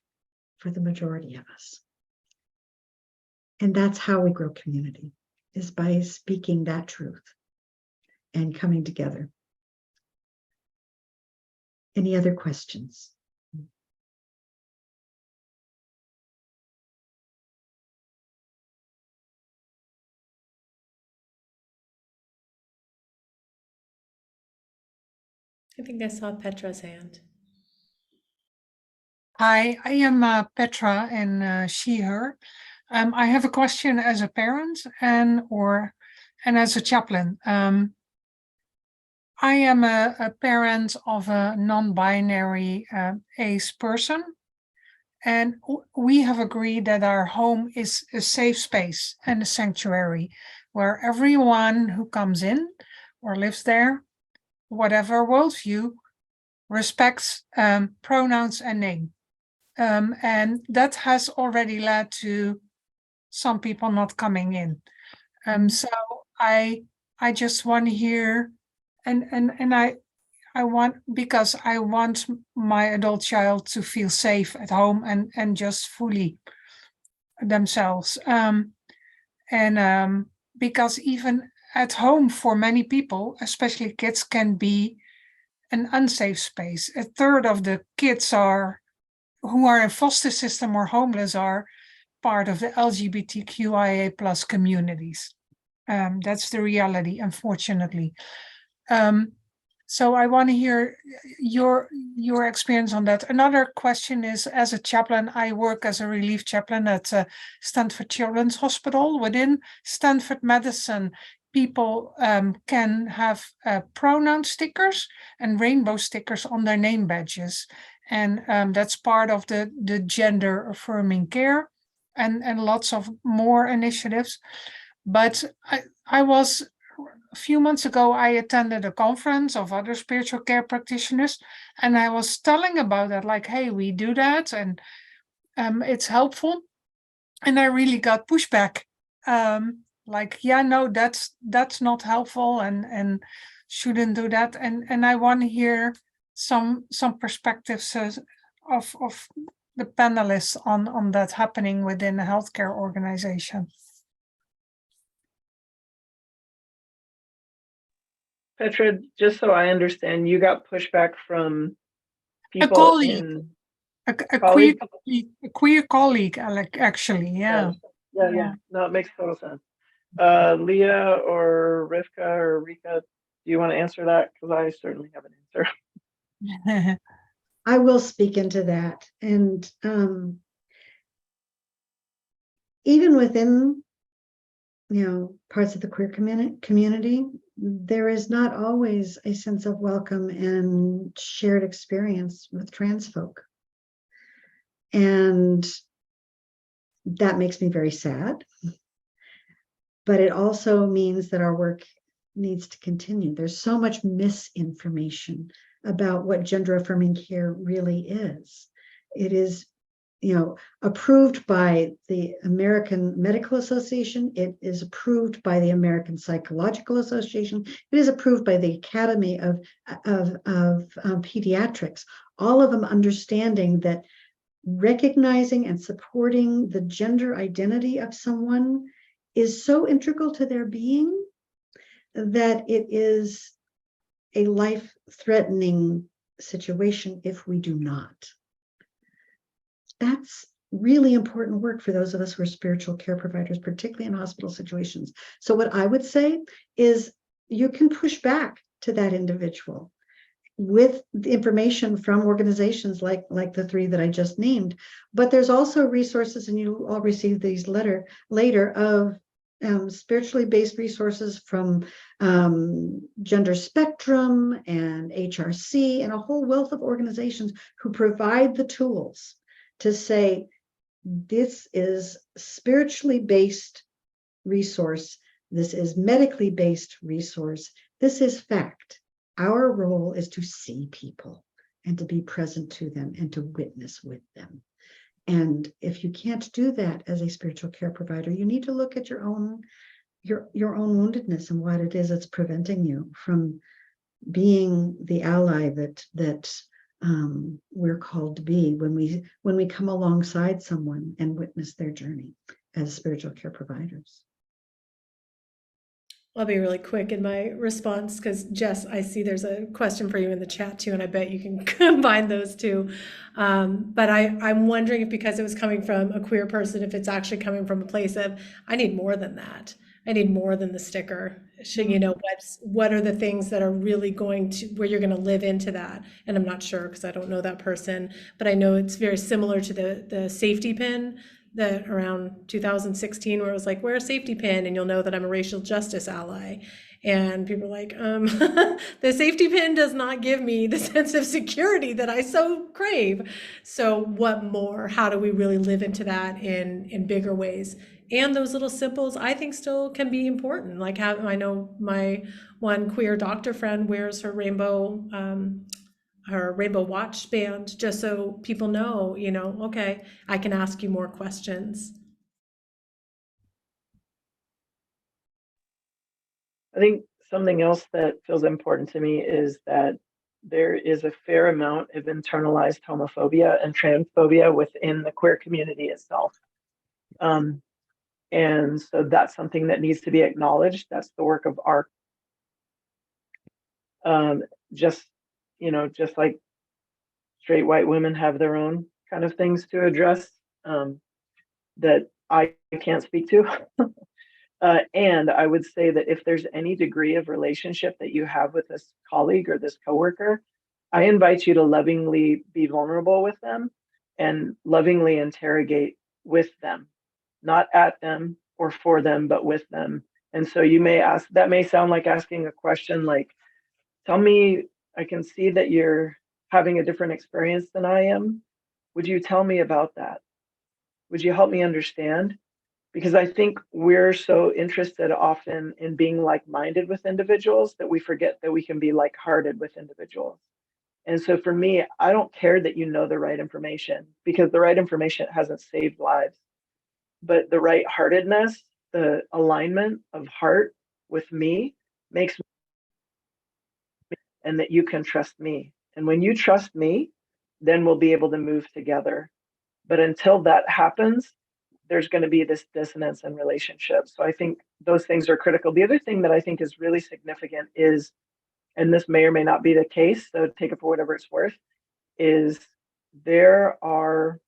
Speaker 3: for the majority of us. And that's how we grow community, is by speaking that truth and coming together. Any other questions?
Speaker 2: I think I saw Petra's hand.
Speaker 7: Hi, I am Petra and she, her. I have a question as a parent and as a chaplain. I am a parent of a non-binary ace person, and we have agreed that our home is a safe space and a sanctuary where everyone who comes in or lives there, whatever worldview, respects pronouns and name. And that has already led to some people not coming in. So I just want to hear, and I want, because I want my adult child to feel safe at home and just fully themselves. Because even at home for many people, especially kids, can be an unsafe space. A third of the kids who are in foster system or homeless are part of the LGBTQIA plus communities. That's the reality, unfortunately. So I want to hear your experience on that. Another question is, as a chaplain, I work as a relief chaplain at Stanford Children's Hospital. Within Stanford Medicine, people can have pronoun stickers and rainbow stickers on their name badges. And that's part of the gender affirming care and lots of more initiatives. But I was, a few months ago, I attended a conference of other spiritual care practitioners, and I was telling about that, like, hey, we do that and it's helpful. And I really got pushback. Like, yeah, no, that's not helpful and shouldn't do that. And I want to hear some perspectives of the panelists on that happening within a healthcare organization.
Speaker 5: Petra, just so I understand, you got pushback from people
Speaker 7: colleague. A queer colleague, actually, yeah.
Speaker 5: Yeah. No, it makes total sense. Leah or Rivka or Rika, do you want to answer that? Because I certainly have an answer.
Speaker 3: I will speak into that. And even within, parts of the queer community, there is not always a sense of welcome and shared experience with trans folk. And that makes me very sad. But it also means that our work needs to continue. There's so much misinformation about what gender affirming care really is. It is approved by the American Medical Association. It is approved by the American Psychological Association. It is approved by the Academy of Pediatrics. All of them understanding that recognizing and supporting the gender identity of someone is so integral to their being that it is a life-threatening situation if we do not. That's really important work for those of us who are spiritual care providers, particularly in hospital situations. So what I would say is you can push back to that individual with the information from organizations like the three that I just named. But there's also resources, and you all receive these later of spiritually based resources from Gender Spectrum and HRC and a whole wealth of organizations who provide the tools to say, this is spiritually based resource, this is medically based resource, this is fact. Our role is to see people and to be present to them and to witness with them. And if you can't do that as a spiritual care provider, you need to look at your own woundedness and what it is that's preventing you from being the ally that we're called to be when we come alongside someone and witness their journey as spiritual care providers.
Speaker 2: I'll be really quick in my response because Jess, I see there's a question for you in the chat too, and I bet you can combine those two. But I'm wondering if, because it was coming from a queer person, if it's actually coming from a place of, I need more than that. I need more than the sticker. What are the things that are really going to, where you're going to live into that? And I'm not sure because I don't know that person, but I know it's very similar to the safety pin that around 2016, where it was like, wear a safety pin and you'll know that I'm a racial justice ally. And people are like, the safety pin does not give me the sense of security that I so crave. So what more? How do we really live into that in bigger ways? And those little symbols, I think, still can be important. Like, I know my one queer doctor friend wears her rainbow watch band, just so people know, okay, I can ask you more questions.
Speaker 5: I think something else that feels important to me is that there is a fair amount of internalized homophobia and transphobia within the queer community itself. And so that's something that needs to be acknowledged. That's the work of our, just like straight white women have their own kind of things to address that I can't speak to. And I would say that if there's any degree of relationship that you have with this colleague or this coworker, I invite you to lovingly be vulnerable with them and lovingly interrogate with them, not at them or for them, but with them. And so you may ask, that may sound like asking a question like, tell me, I can see that you're having a different experience than I am. Would you tell me about that? Would you help me understand? Because I think we're so interested often in being like-minded with individuals that we forget that we can be like-hearted with individuals. And so for me, I don't care that you know the right information, because the right information hasn't saved lives. But the right-heartedness, the alignment of heart with me makes me, and that you can trust me. And when you trust me, then we'll be able to move together. But until that happens, there's going to be this dissonance in relationships. So I think those things are critical. The other thing that I think is really significant is, and this may or may not be the case, so take it for whatever it's worth, is there are,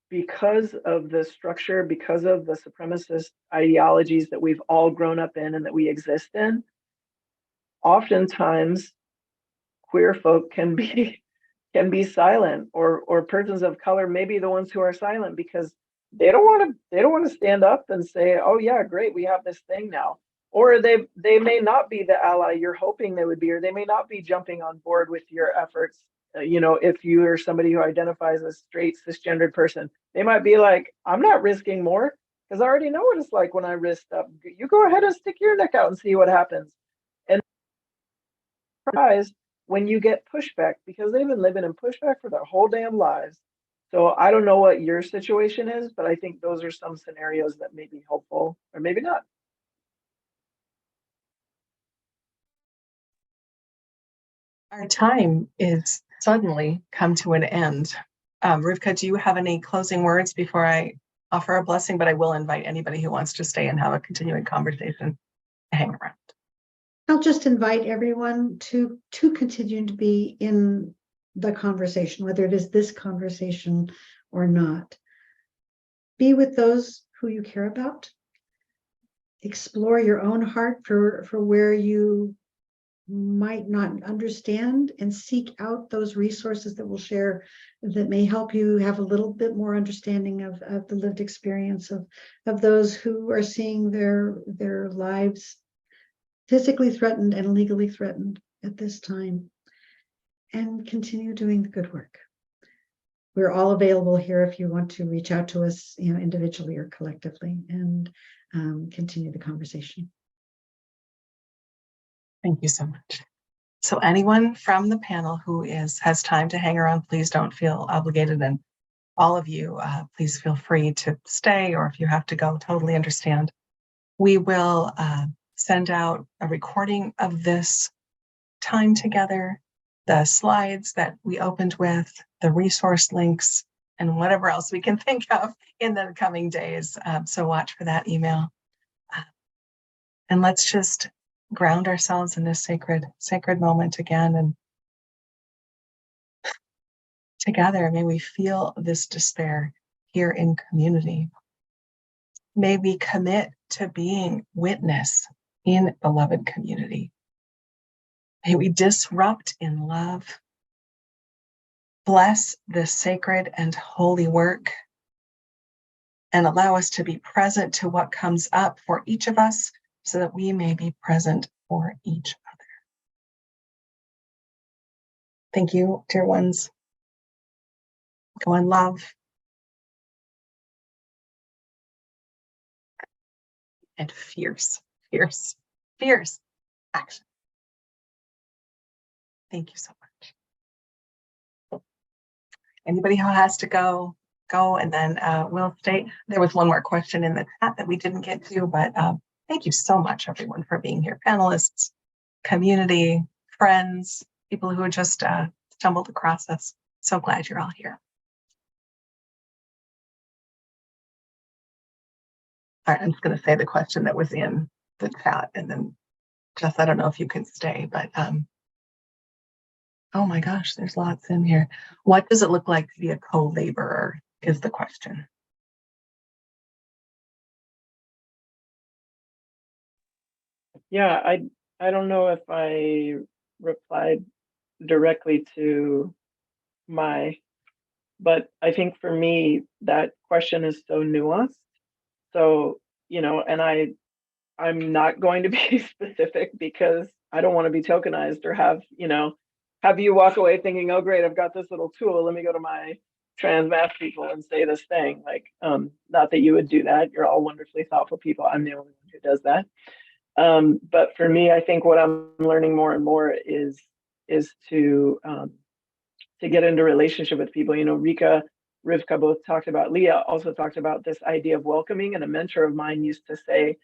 Speaker 5: because of the structure, because of the supremacist ideologies that we've all grown up in and that we exist in, oftentimes queer folk can be silent, or persons of color may be the ones who are silent because they don't want to stand up and say, oh yeah, great, we have this thing now. Or they may not be the ally you're hoping they would be, or they may not be jumping on board with your efforts. If you are somebody who identifies as straight cisgendered person, they might be like, I'm not risking more because I already know what it's like when I risk stuff. You go ahead and stick your neck out and see what happens. And surprised when you get pushback, because they've been living in pushback for their whole damn lives. So I don't know what your situation is, but I think those are some scenarios that may be helpful or maybe not.
Speaker 1: Our time is suddenly come to an end. Rivka, do you have any closing words before I offer a blessing? But I will invite anybody who wants to stay and have a continuing conversation to hang around.
Speaker 3: I'll just invite everyone to continue to be in the conversation, whether it is this conversation or not. Be with those who you care about. Explore your own heart for where you might not understand, and seek out those resources that we'll share that may help you have a little bit more understanding of the lived experience of those who are seeing their lives physically threatened and legally threatened at this time, and continue doing the good work. We're all available here if you want to reach out to us, individually or collectively, and continue the conversation.
Speaker 1: Thank you so much. So anyone from the panel who has time to hang around, please don't feel obligated. And all of you, please feel free to stay, or if you have to go, totally understand. We will send out a recording of this time together, the slides that we opened with, the resource links, and whatever else we can think of in the coming days. So watch for that email. And let's just ground ourselves in this sacred moment again. And together, may we feel this despair here in community. May we commit to being witness in beloved community. May we disrupt in love. Bless this sacred and holy work, and allow us to be present to what comes up for each of us, so that we may be present for each other. Thank you, dear ones. Go in love. And fierce action. Thank you so much. Anybody who has to go, and then we'll stay. There was one more question in the chat that we didn't get to, but thank you so much, everyone, for being here. Panelists, community, friends, people who just stumbled across us. So glad you're all here. All right, I'm just going to say the question that was in the chat, and then Jess, I don't know if you can stay, but oh my gosh, there's lots in here. What does it look like to be a co-laborer is the question.
Speaker 5: Yeah, I don't know if I replied directly to but I think for me, that question is so nuanced. So, and I'm not going to be specific because I don't want to be tokenized or have you walk away thinking, oh, great, I've got this little tool. Let me go to my trans math people and say this thing. Like, not that you would do that. You're all wonderfully thoughtful people. I'm the only one who does that. But for me, I think what I'm learning more and more is to get into relationship with people. Rika, Rivka both talked about, Leah also talked about this idea of welcoming. And a mentor of mine used to say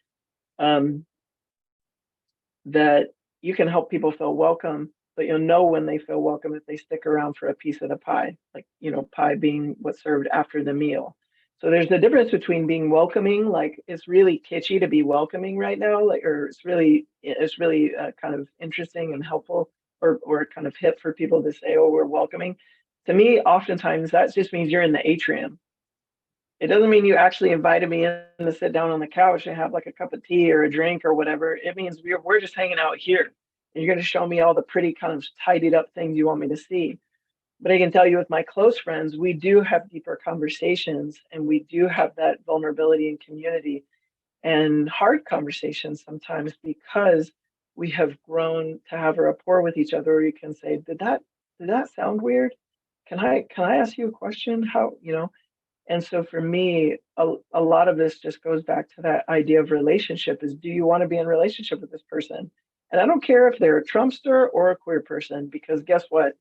Speaker 5: that you can help people feel welcome, but you'll know when they feel welcome if they stick around for a piece of the pie, like, pie being what's served after the meal. So there's the difference between being welcoming, like it's really kitschy to be welcoming right now, like, or it's really kind of interesting and helpful, or kind of hip for people to say, oh, we're welcoming. To me, oftentimes that just means you're in the atrium. It doesn't mean you actually invited me in to sit down on the couch and have like a cup of tea or a drink or whatever. It means we're just hanging out here, and you're going to show me all the pretty kind of tidied up things you want me to see. But I can tell you with my close friends, we do have deeper conversations, and we do have that vulnerability and community and hard conversations sometimes, because we have grown to have a rapport with each other. Or you can say, did that sound weird? Can I ask you a question? How, And so for me, a lot of this just goes back to that idea of relationship is, do you want to be in relationship with this person? And I don't care if they're a Trumpster or a queer person, because guess what?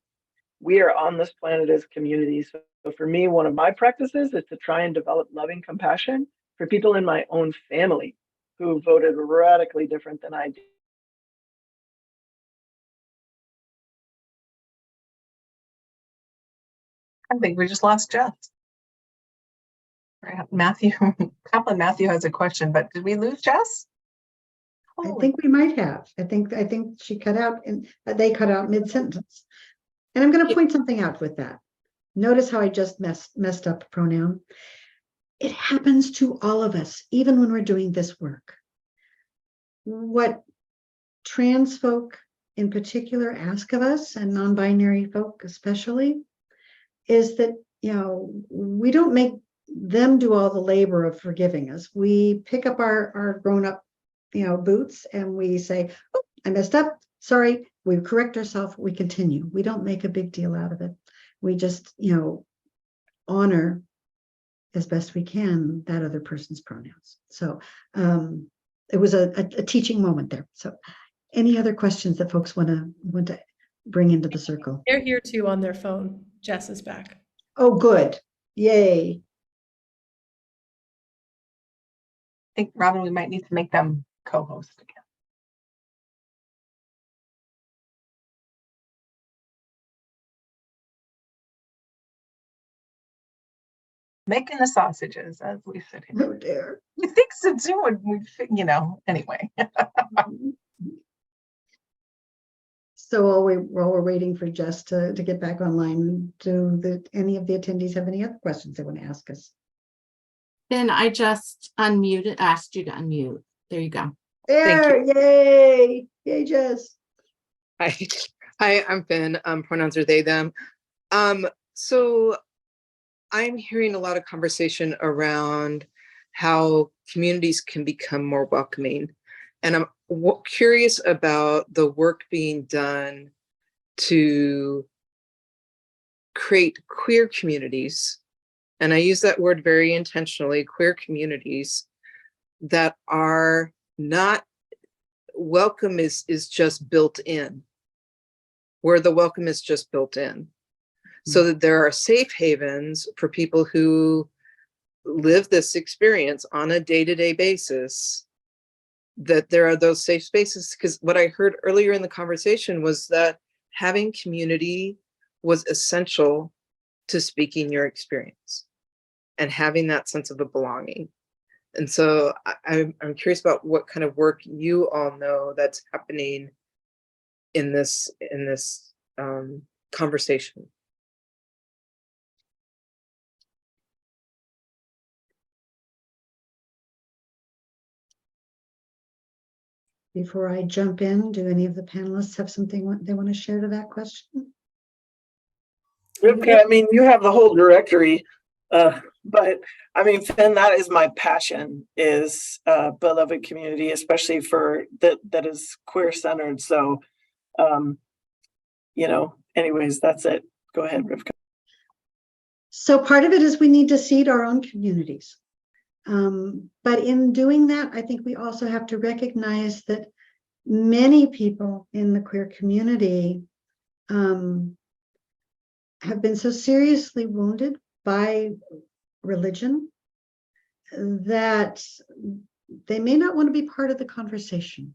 Speaker 5: we are on this planet as communities. So for me, one of my practices is to try and develop loving compassion for people in my own family who voted radically different than I did.
Speaker 1: I think we just lost Jess. Right, Matthew, Kaplan Matthew has a question, but did we lose Jess?
Speaker 3: I
Speaker 1: Holy-
Speaker 3: think we might have. I think she cut out and they cut out mid-sentence. And I'm going to point something out with that. Notice how I just messed up a pronoun. It happens to all of us, even when we're doing this work. What trans folk in particular ask of us, and non-binary folk especially, is that, you know, we don't make them do all the labor of forgiving us. We pick up our grown-up, you know, boots and we say, oh, I messed up, sorry. We correct ourselves, we continue. We don't make a big deal out of it. We just, you know, honor as best we can that other person's pronouns. So it was a teaching moment there. So any other questions that folks want to bring into the circle?
Speaker 2: They're here too on their phone. Jess is back.
Speaker 3: Oh, good. Yay.
Speaker 1: I think, Robin, we might need to make them co-host again. Making the sausages as we sit here.
Speaker 3: Oh dear.
Speaker 1: You think so too, and we, you know, anyway.
Speaker 3: So while we're waiting for Jess to get back online, do any of the attendees have any other questions they want to ask us?
Speaker 8: Then I just asked you to unmute. There you go.
Speaker 3: There, yay, yay, Jess.
Speaker 9: Hi, I'm Finn. Pronouns are they, them. So I'm hearing a lot of conversation around how communities can become more welcoming. And I'm curious about the work being done to create queer communities. And I use that word very intentionally, queer communities that are not welcome is just built in, where the welcome is just built in. So that there are safe havens for people who live this experience on a day-to-day basis, that there are those safe spaces. Because what I heard earlier in the conversation was that having community was essential to speaking your experience and having that sense of a belonging. And so I'm curious about what kind of work you all know that's happening in this conversation.
Speaker 3: Before I jump in, do any of the panelists have something they want to share to that question?
Speaker 5: Rivka, I mean, you have the whole directory, but I mean, Finn, that is my passion, is beloved community, especially for that is queer centered. So, you know, anyways, that's it. Go ahead, Rivka.
Speaker 3: So part of it is we need to seed our own communities. But in doing that, I think we also have to recognize that many people in the queer community have been so seriously wounded by religion that they may not want to be part of the conversation.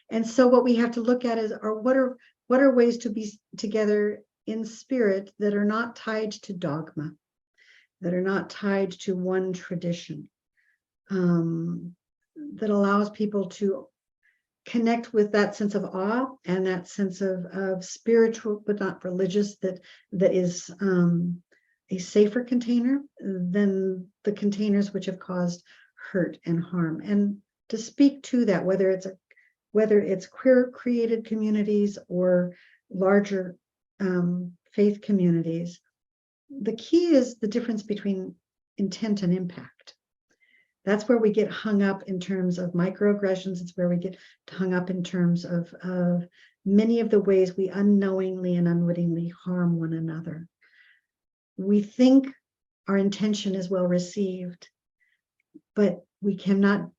Speaker 3: And so what we have to look at is, what are ways to be together in spirit that are not tied to dogma, that are not tied to one tradition, that allows people to connect with that sense of awe and that sense of spiritual but not religious, that is a safer container than the containers which have caused hurt and harm. And to speak to that, whether it's queer created communities or larger faith communities, the key is the difference between intent and impact. That's where we get hung up in terms of microaggressions. It's where we get hung up in terms of many of the ways we unknowingly and unwittingly harm one another. We think our intention is well received, but we cannot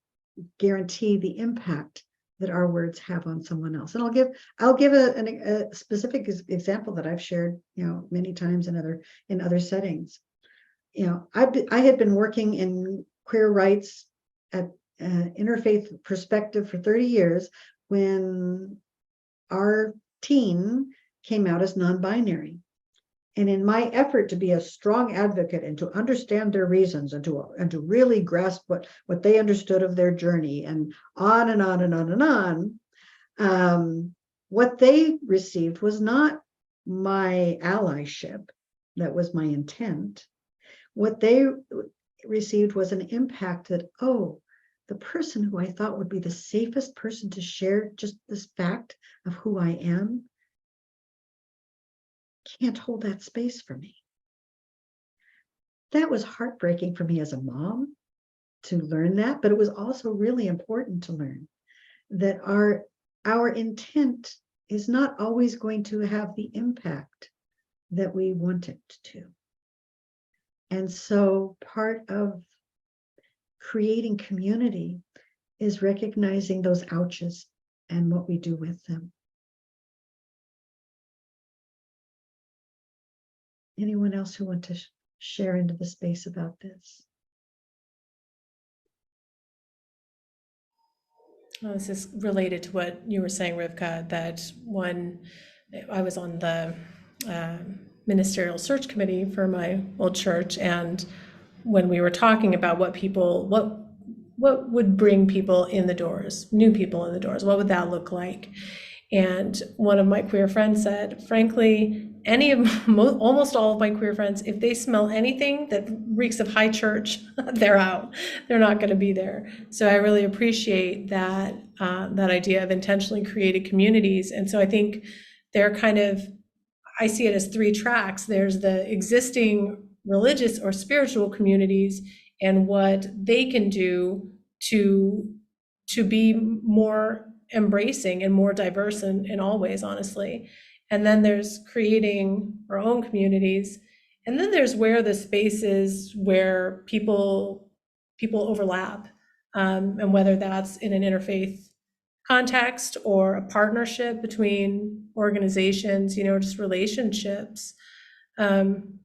Speaker 3: guarantee the impact that our words have on someone else. And I'll give a specific example that I've shared, many times in other settings. I had been working in queer rights at interfaith perspective for 30 years when our teen came out as non-binary. And in my effort to be a strong advocate and to understand their reasons and to really grasp what they understood of their journey and on and on and on and on, what they received was not my allyship. That was my intent. What they received was an impact that, the person who I thought would be the safest person to share just this fact of who I am can't hold that space for me. That was heartbreaking for me as a mom to learn that, but it was also really important to learn that our intent is not always going to have the impact that we want it to. And so part of creating community is recognizing those ouches and what we do with them. Anyone else who want to share into the space about this?
Speaker 2: Well, this is related to what you were saying, Rivka, that when I was on the ministerial search committee for my old church, and when we were talking about what would bring people in the doors, new people in the doors, what would that look like? And one of my queer friends said, frankly, almost all of my queer friends, if they smell anything that reeks of high church, they're out. They're not going to be there. So I really appreciate that idea of intentionally created communities. And so I think they're I see it as 3 tracks. There's the existing religious or spiritual communities and what they can do to be more embracing and more diverse in all ways, honestly. And then there's creating our own communities. And then there's where the spaces where people overlap, and whether that's in an interfaith context or a partnership between organizations, just relationships. And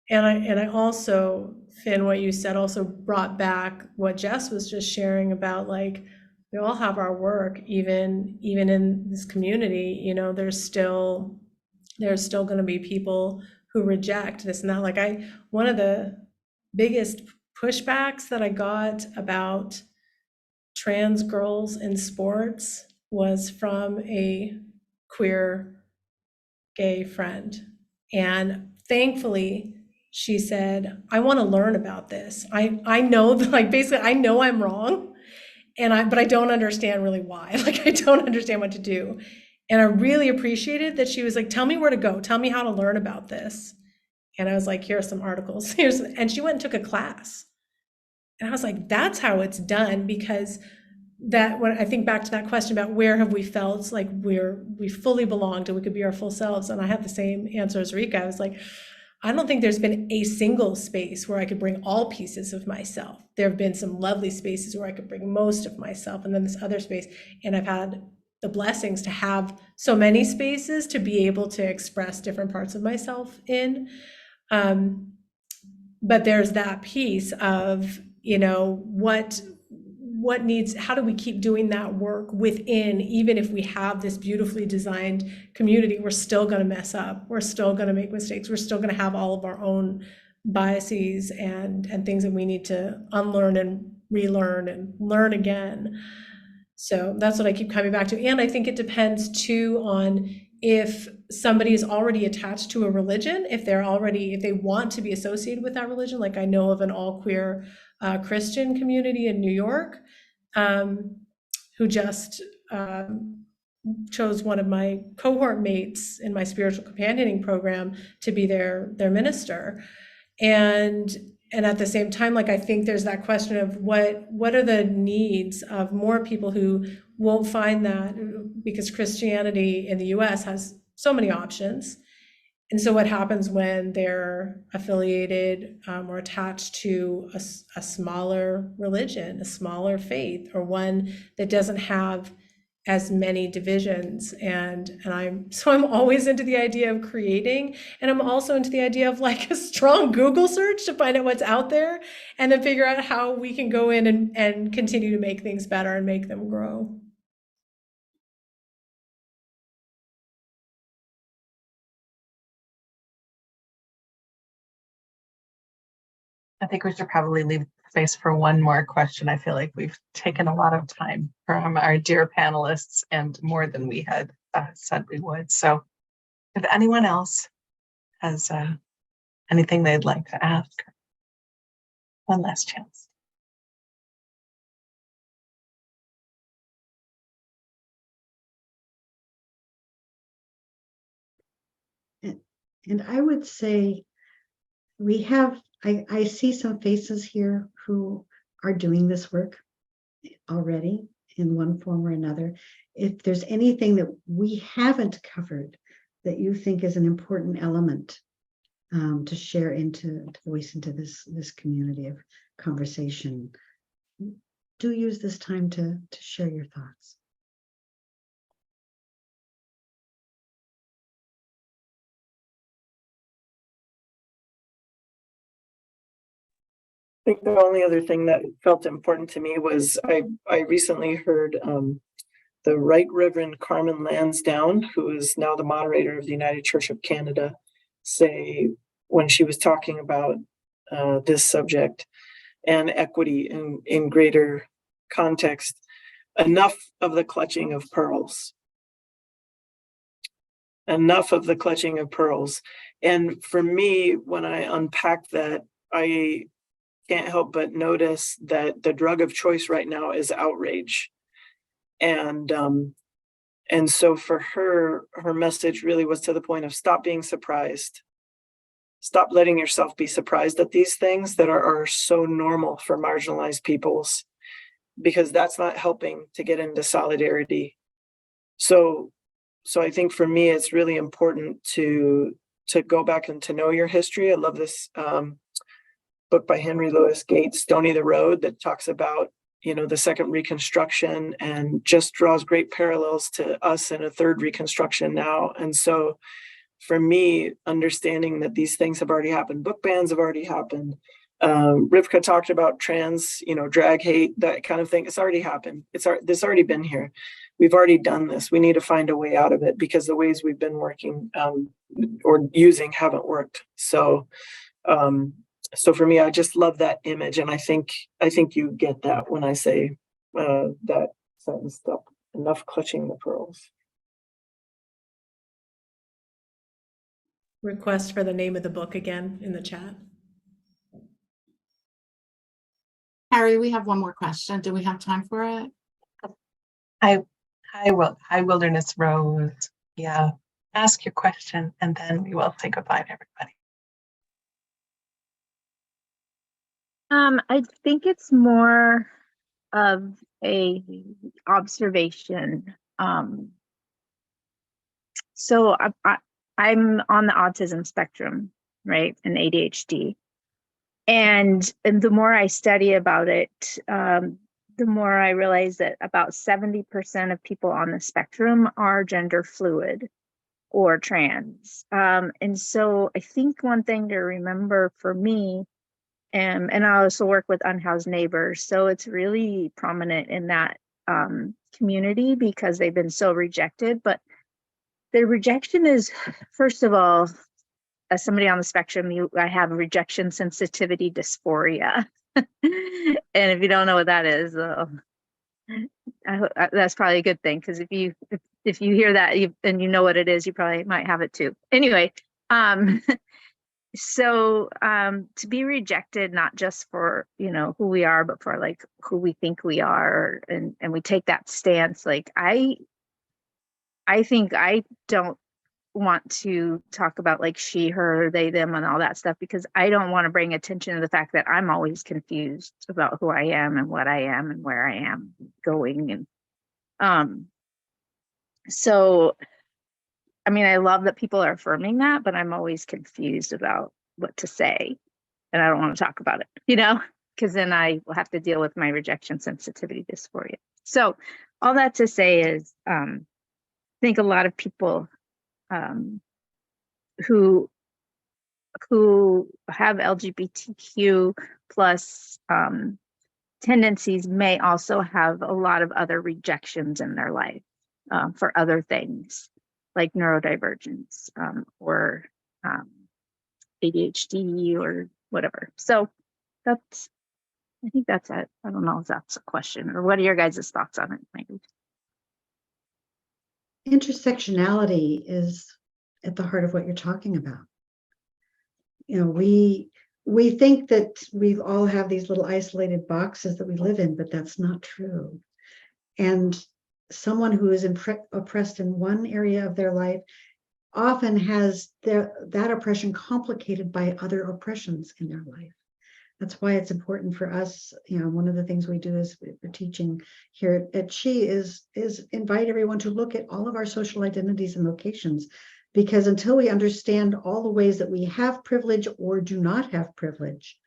Speaker 2: I also, Finn, what you said also brought back what Jess was just sharing about, we all have our work, even in this community, there's still going to be people who reject this and that. One of the biggest pushbacks that I got about trans girls in sports was from a queer gay friend. And thankfully, she said, I want to learn about this. I know that, basically, I know I'm wrong. But I don't understand really why. I don't understand what to do. And I really appreciated that she was like, tell me where to go. Tell me how to learn about this. And I was like, here are some articles. And she went and took a class. And I was like, that's how it's done. Because when I think back to that question about where have we felt like we fully belonged and we could be our full selves. And I had the same answer as Rika. I was like, I don't think there's been a single space where I could bring all pieces of myself. There have been some lovely spaces where I could bring most of myself, and then this other space. And I've had the blessings to have so many spaces to be able to express different parts of myself in. But there's that piece of, what needs, how do we keep doing that work within, even if we have this beautifully designed community, we're still going to mess up. We're still going to make mistakes. We're still going to have all of our own biases and things that we need to unlearn and relearn and learn again. So that's what I keep coming back to. And I think it depends too on if somebody is already attached to a religion, if they want to be associated with that religion. Like I know of an all queer Christian community in New York, who just chose one of my cohort mates in my spiritual companioning program to be their minister. And at the same time, I think there's that question of what are the needs of more people who won't find that, because Christianity in the US has so many options. And so what happens when they're affiliated or attached to a smaller religion, a smaller faith, or one that doesn't have as many divisions? And I'm always into the idea of creating, and I'm also into the idea of like a strong Google search to find out what's out there and then figure out how we can go in and continue to make things better and make them grow.
Speaker 1: I think we should probably leave space for one more question. I feel like we've taken a lot of time from our dear panelists and more than we had said we would. So if anyone else has anything they'd like to ask, one last chance.
Speaker 3: And I would say I see some faces here who are doing this work already in one form or another. If there's anything that we haven't covered that you think is an important element to share to voice into this community of conversation, do use this time to share your thoughts.
Speaker 5: I think the only other thing that felt important to me was I recently heard the Right Reverend Carmen Lansdowne, who is now the moderator of the United Church of Canada, say when she was talking about this subject and equity in greater context, enough of the clutching of pearls. Enough of the clutching of pearls. And for me, when I unpack that, I can't help but notice that the drug of choice right now is outrage. And so for her message really was to the point of stop being surprised. Stop letting yourself be surprised at these things that are so normal for marginalized peoples, because that's not helping to get into solidarity. So I think for me, it's really important to go back and to know your history. I love this book by Henry Louis Gates, Stony the Road, that talks about, the second Reconstruction and just draws great parallels to us in a third Reconstruction now. And so for me, understanding that these things have already happened, book bans have already happened. Rivka talked about trans, drag hate, that kind of thing. It's already happened. This already been here. We've already done this. We need to find a way out of it because the ways we've been working or using haven't worked. So for me, I just love that image, and I think you get that when I say that sentence. Stop enough clutching the pearls.
Speaker 2: Request for the name of the book again in the chat.
Speaker 8: Harry, we have one more question. Do we have time for it?
Speaker 1: Hi, Wilderness Rose. Yeah, ask your question, and then we will say goodbye to everybody.
Speaker 10: I think it's more of a observation. So I'm on the autism spectrum, right, and ADHD. And the more I study about it, the more I realize that about 70% of people on the spectrum are gender fluid or trans. And so I think one thing to remember for me, and I also work with unhoused neighbors, so it's really prominent in that community because they've been so rejected. But the rejection is, first of all, as somebody on the spectrum, I have rejection sensitivity dysphoria. And if you don't know what that is, that's probably a good thing, because if you hear that and you know what it is, you probably might have it too. Anyway, so to be rejected, not just for who we are, but for like who we think we are, and we take that stance. Like I think I don't want to talk about like she, her, they, them, and all that stuff, because I don't want to bring attention to the fact that I'm always confused about who I am and what I am and where I am going. And so I mean, I love that people are affirming that, but I'm always confused about what to say. And I don't want to talk about it, because then I will have to deal with my rejection sensitivity dysphoria. So all that to say is, I think a lot of people who have LGBTQ plus tendencies may also have a lot of other rejections in their life for other things like neurodivergence or ADHD or whatever. So I think that's it. I don't know if that's a question, or what are your guys' thoughts on it? Maybe.
Speaker 3: Intersectionality is at the heart of what you're talking about. We think that we all have these little isolated boxes that we live in, but that's not true. And someone who is oppressed in one area of their life often has that oppression complicated by other oppressions in their life. That's why it's important for us. One of the things we do is we're teaching here at ChI is invite everyone to look at all of our social identities and locations, because until we understand all the ways that we have privilege or do not have privilege,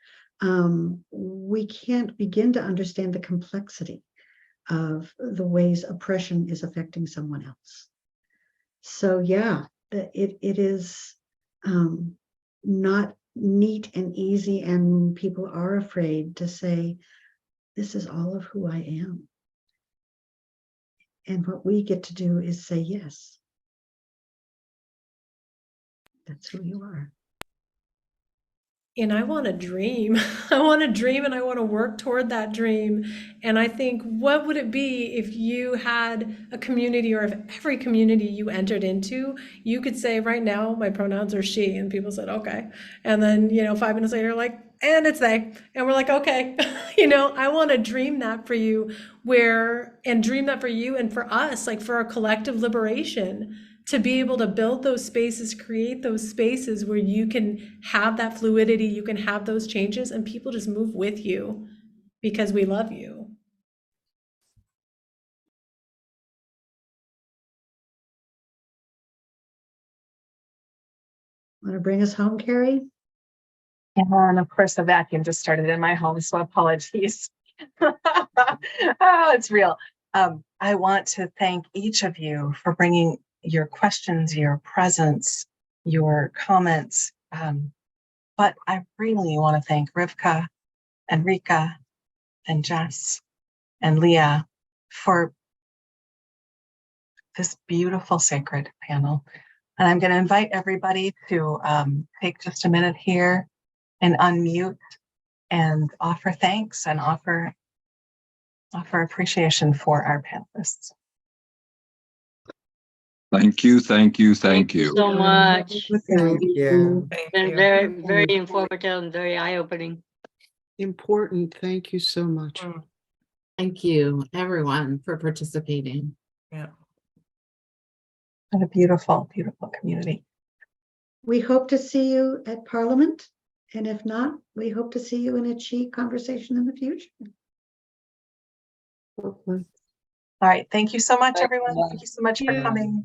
Speaker 3: we can't begin to understand the complexity of the ways oppression is affecting someone else. So yeah, it is not neat and easy, and people are afraid to say, this is all of who I am. And what we get to do is say, yes, that's who you are.
Speaker 2: And I want to dream. I want to dream, and I want to work toward that dream. And I think, what would it be if you had a community, or if every community you entered into, you could say, right now, my pronouns are she, and people said, okay. And then, 5 minutes later, like, and it's they. And we're like, okay. I want to dream that for you, dream that for you and for us, like for our collective liberation, to be able to build those spaces, create those spaces where you can have that fluidity, you can have those changes, and people just move with you because we love you.
Speaker 3: Want to bring us home, Carrie?
Speaker 1: And of course, the vacuum just started in my home, so apologies. Oh, it's real. I want to thank each of you for bringing your questions, your presence, your comments. But I really want to thank Rivka and Rika and Jess and Leah for this beautiful sacred panel. And I'm going to invite everybody to take just a minute here and unmute and offer thanks and offer appreciation for our panelists.
Speaker 6: Thank you so much.
Speaker 9: Thank you.
Speaker 6: It's been very, very informative and very eye-opening.
Speaker 11: Important. Thank you so much.
Speaker 8: Thank you, everyone, for participating.
Speaker 1: What a beautiful, beautiful community.
Speaker 3: We hope to see you at Parliament. And if not, we hope to see you in a ChI conversation in the future.
Speaker 1: All right. Thank you so much, everyone. Thank you so much for coming.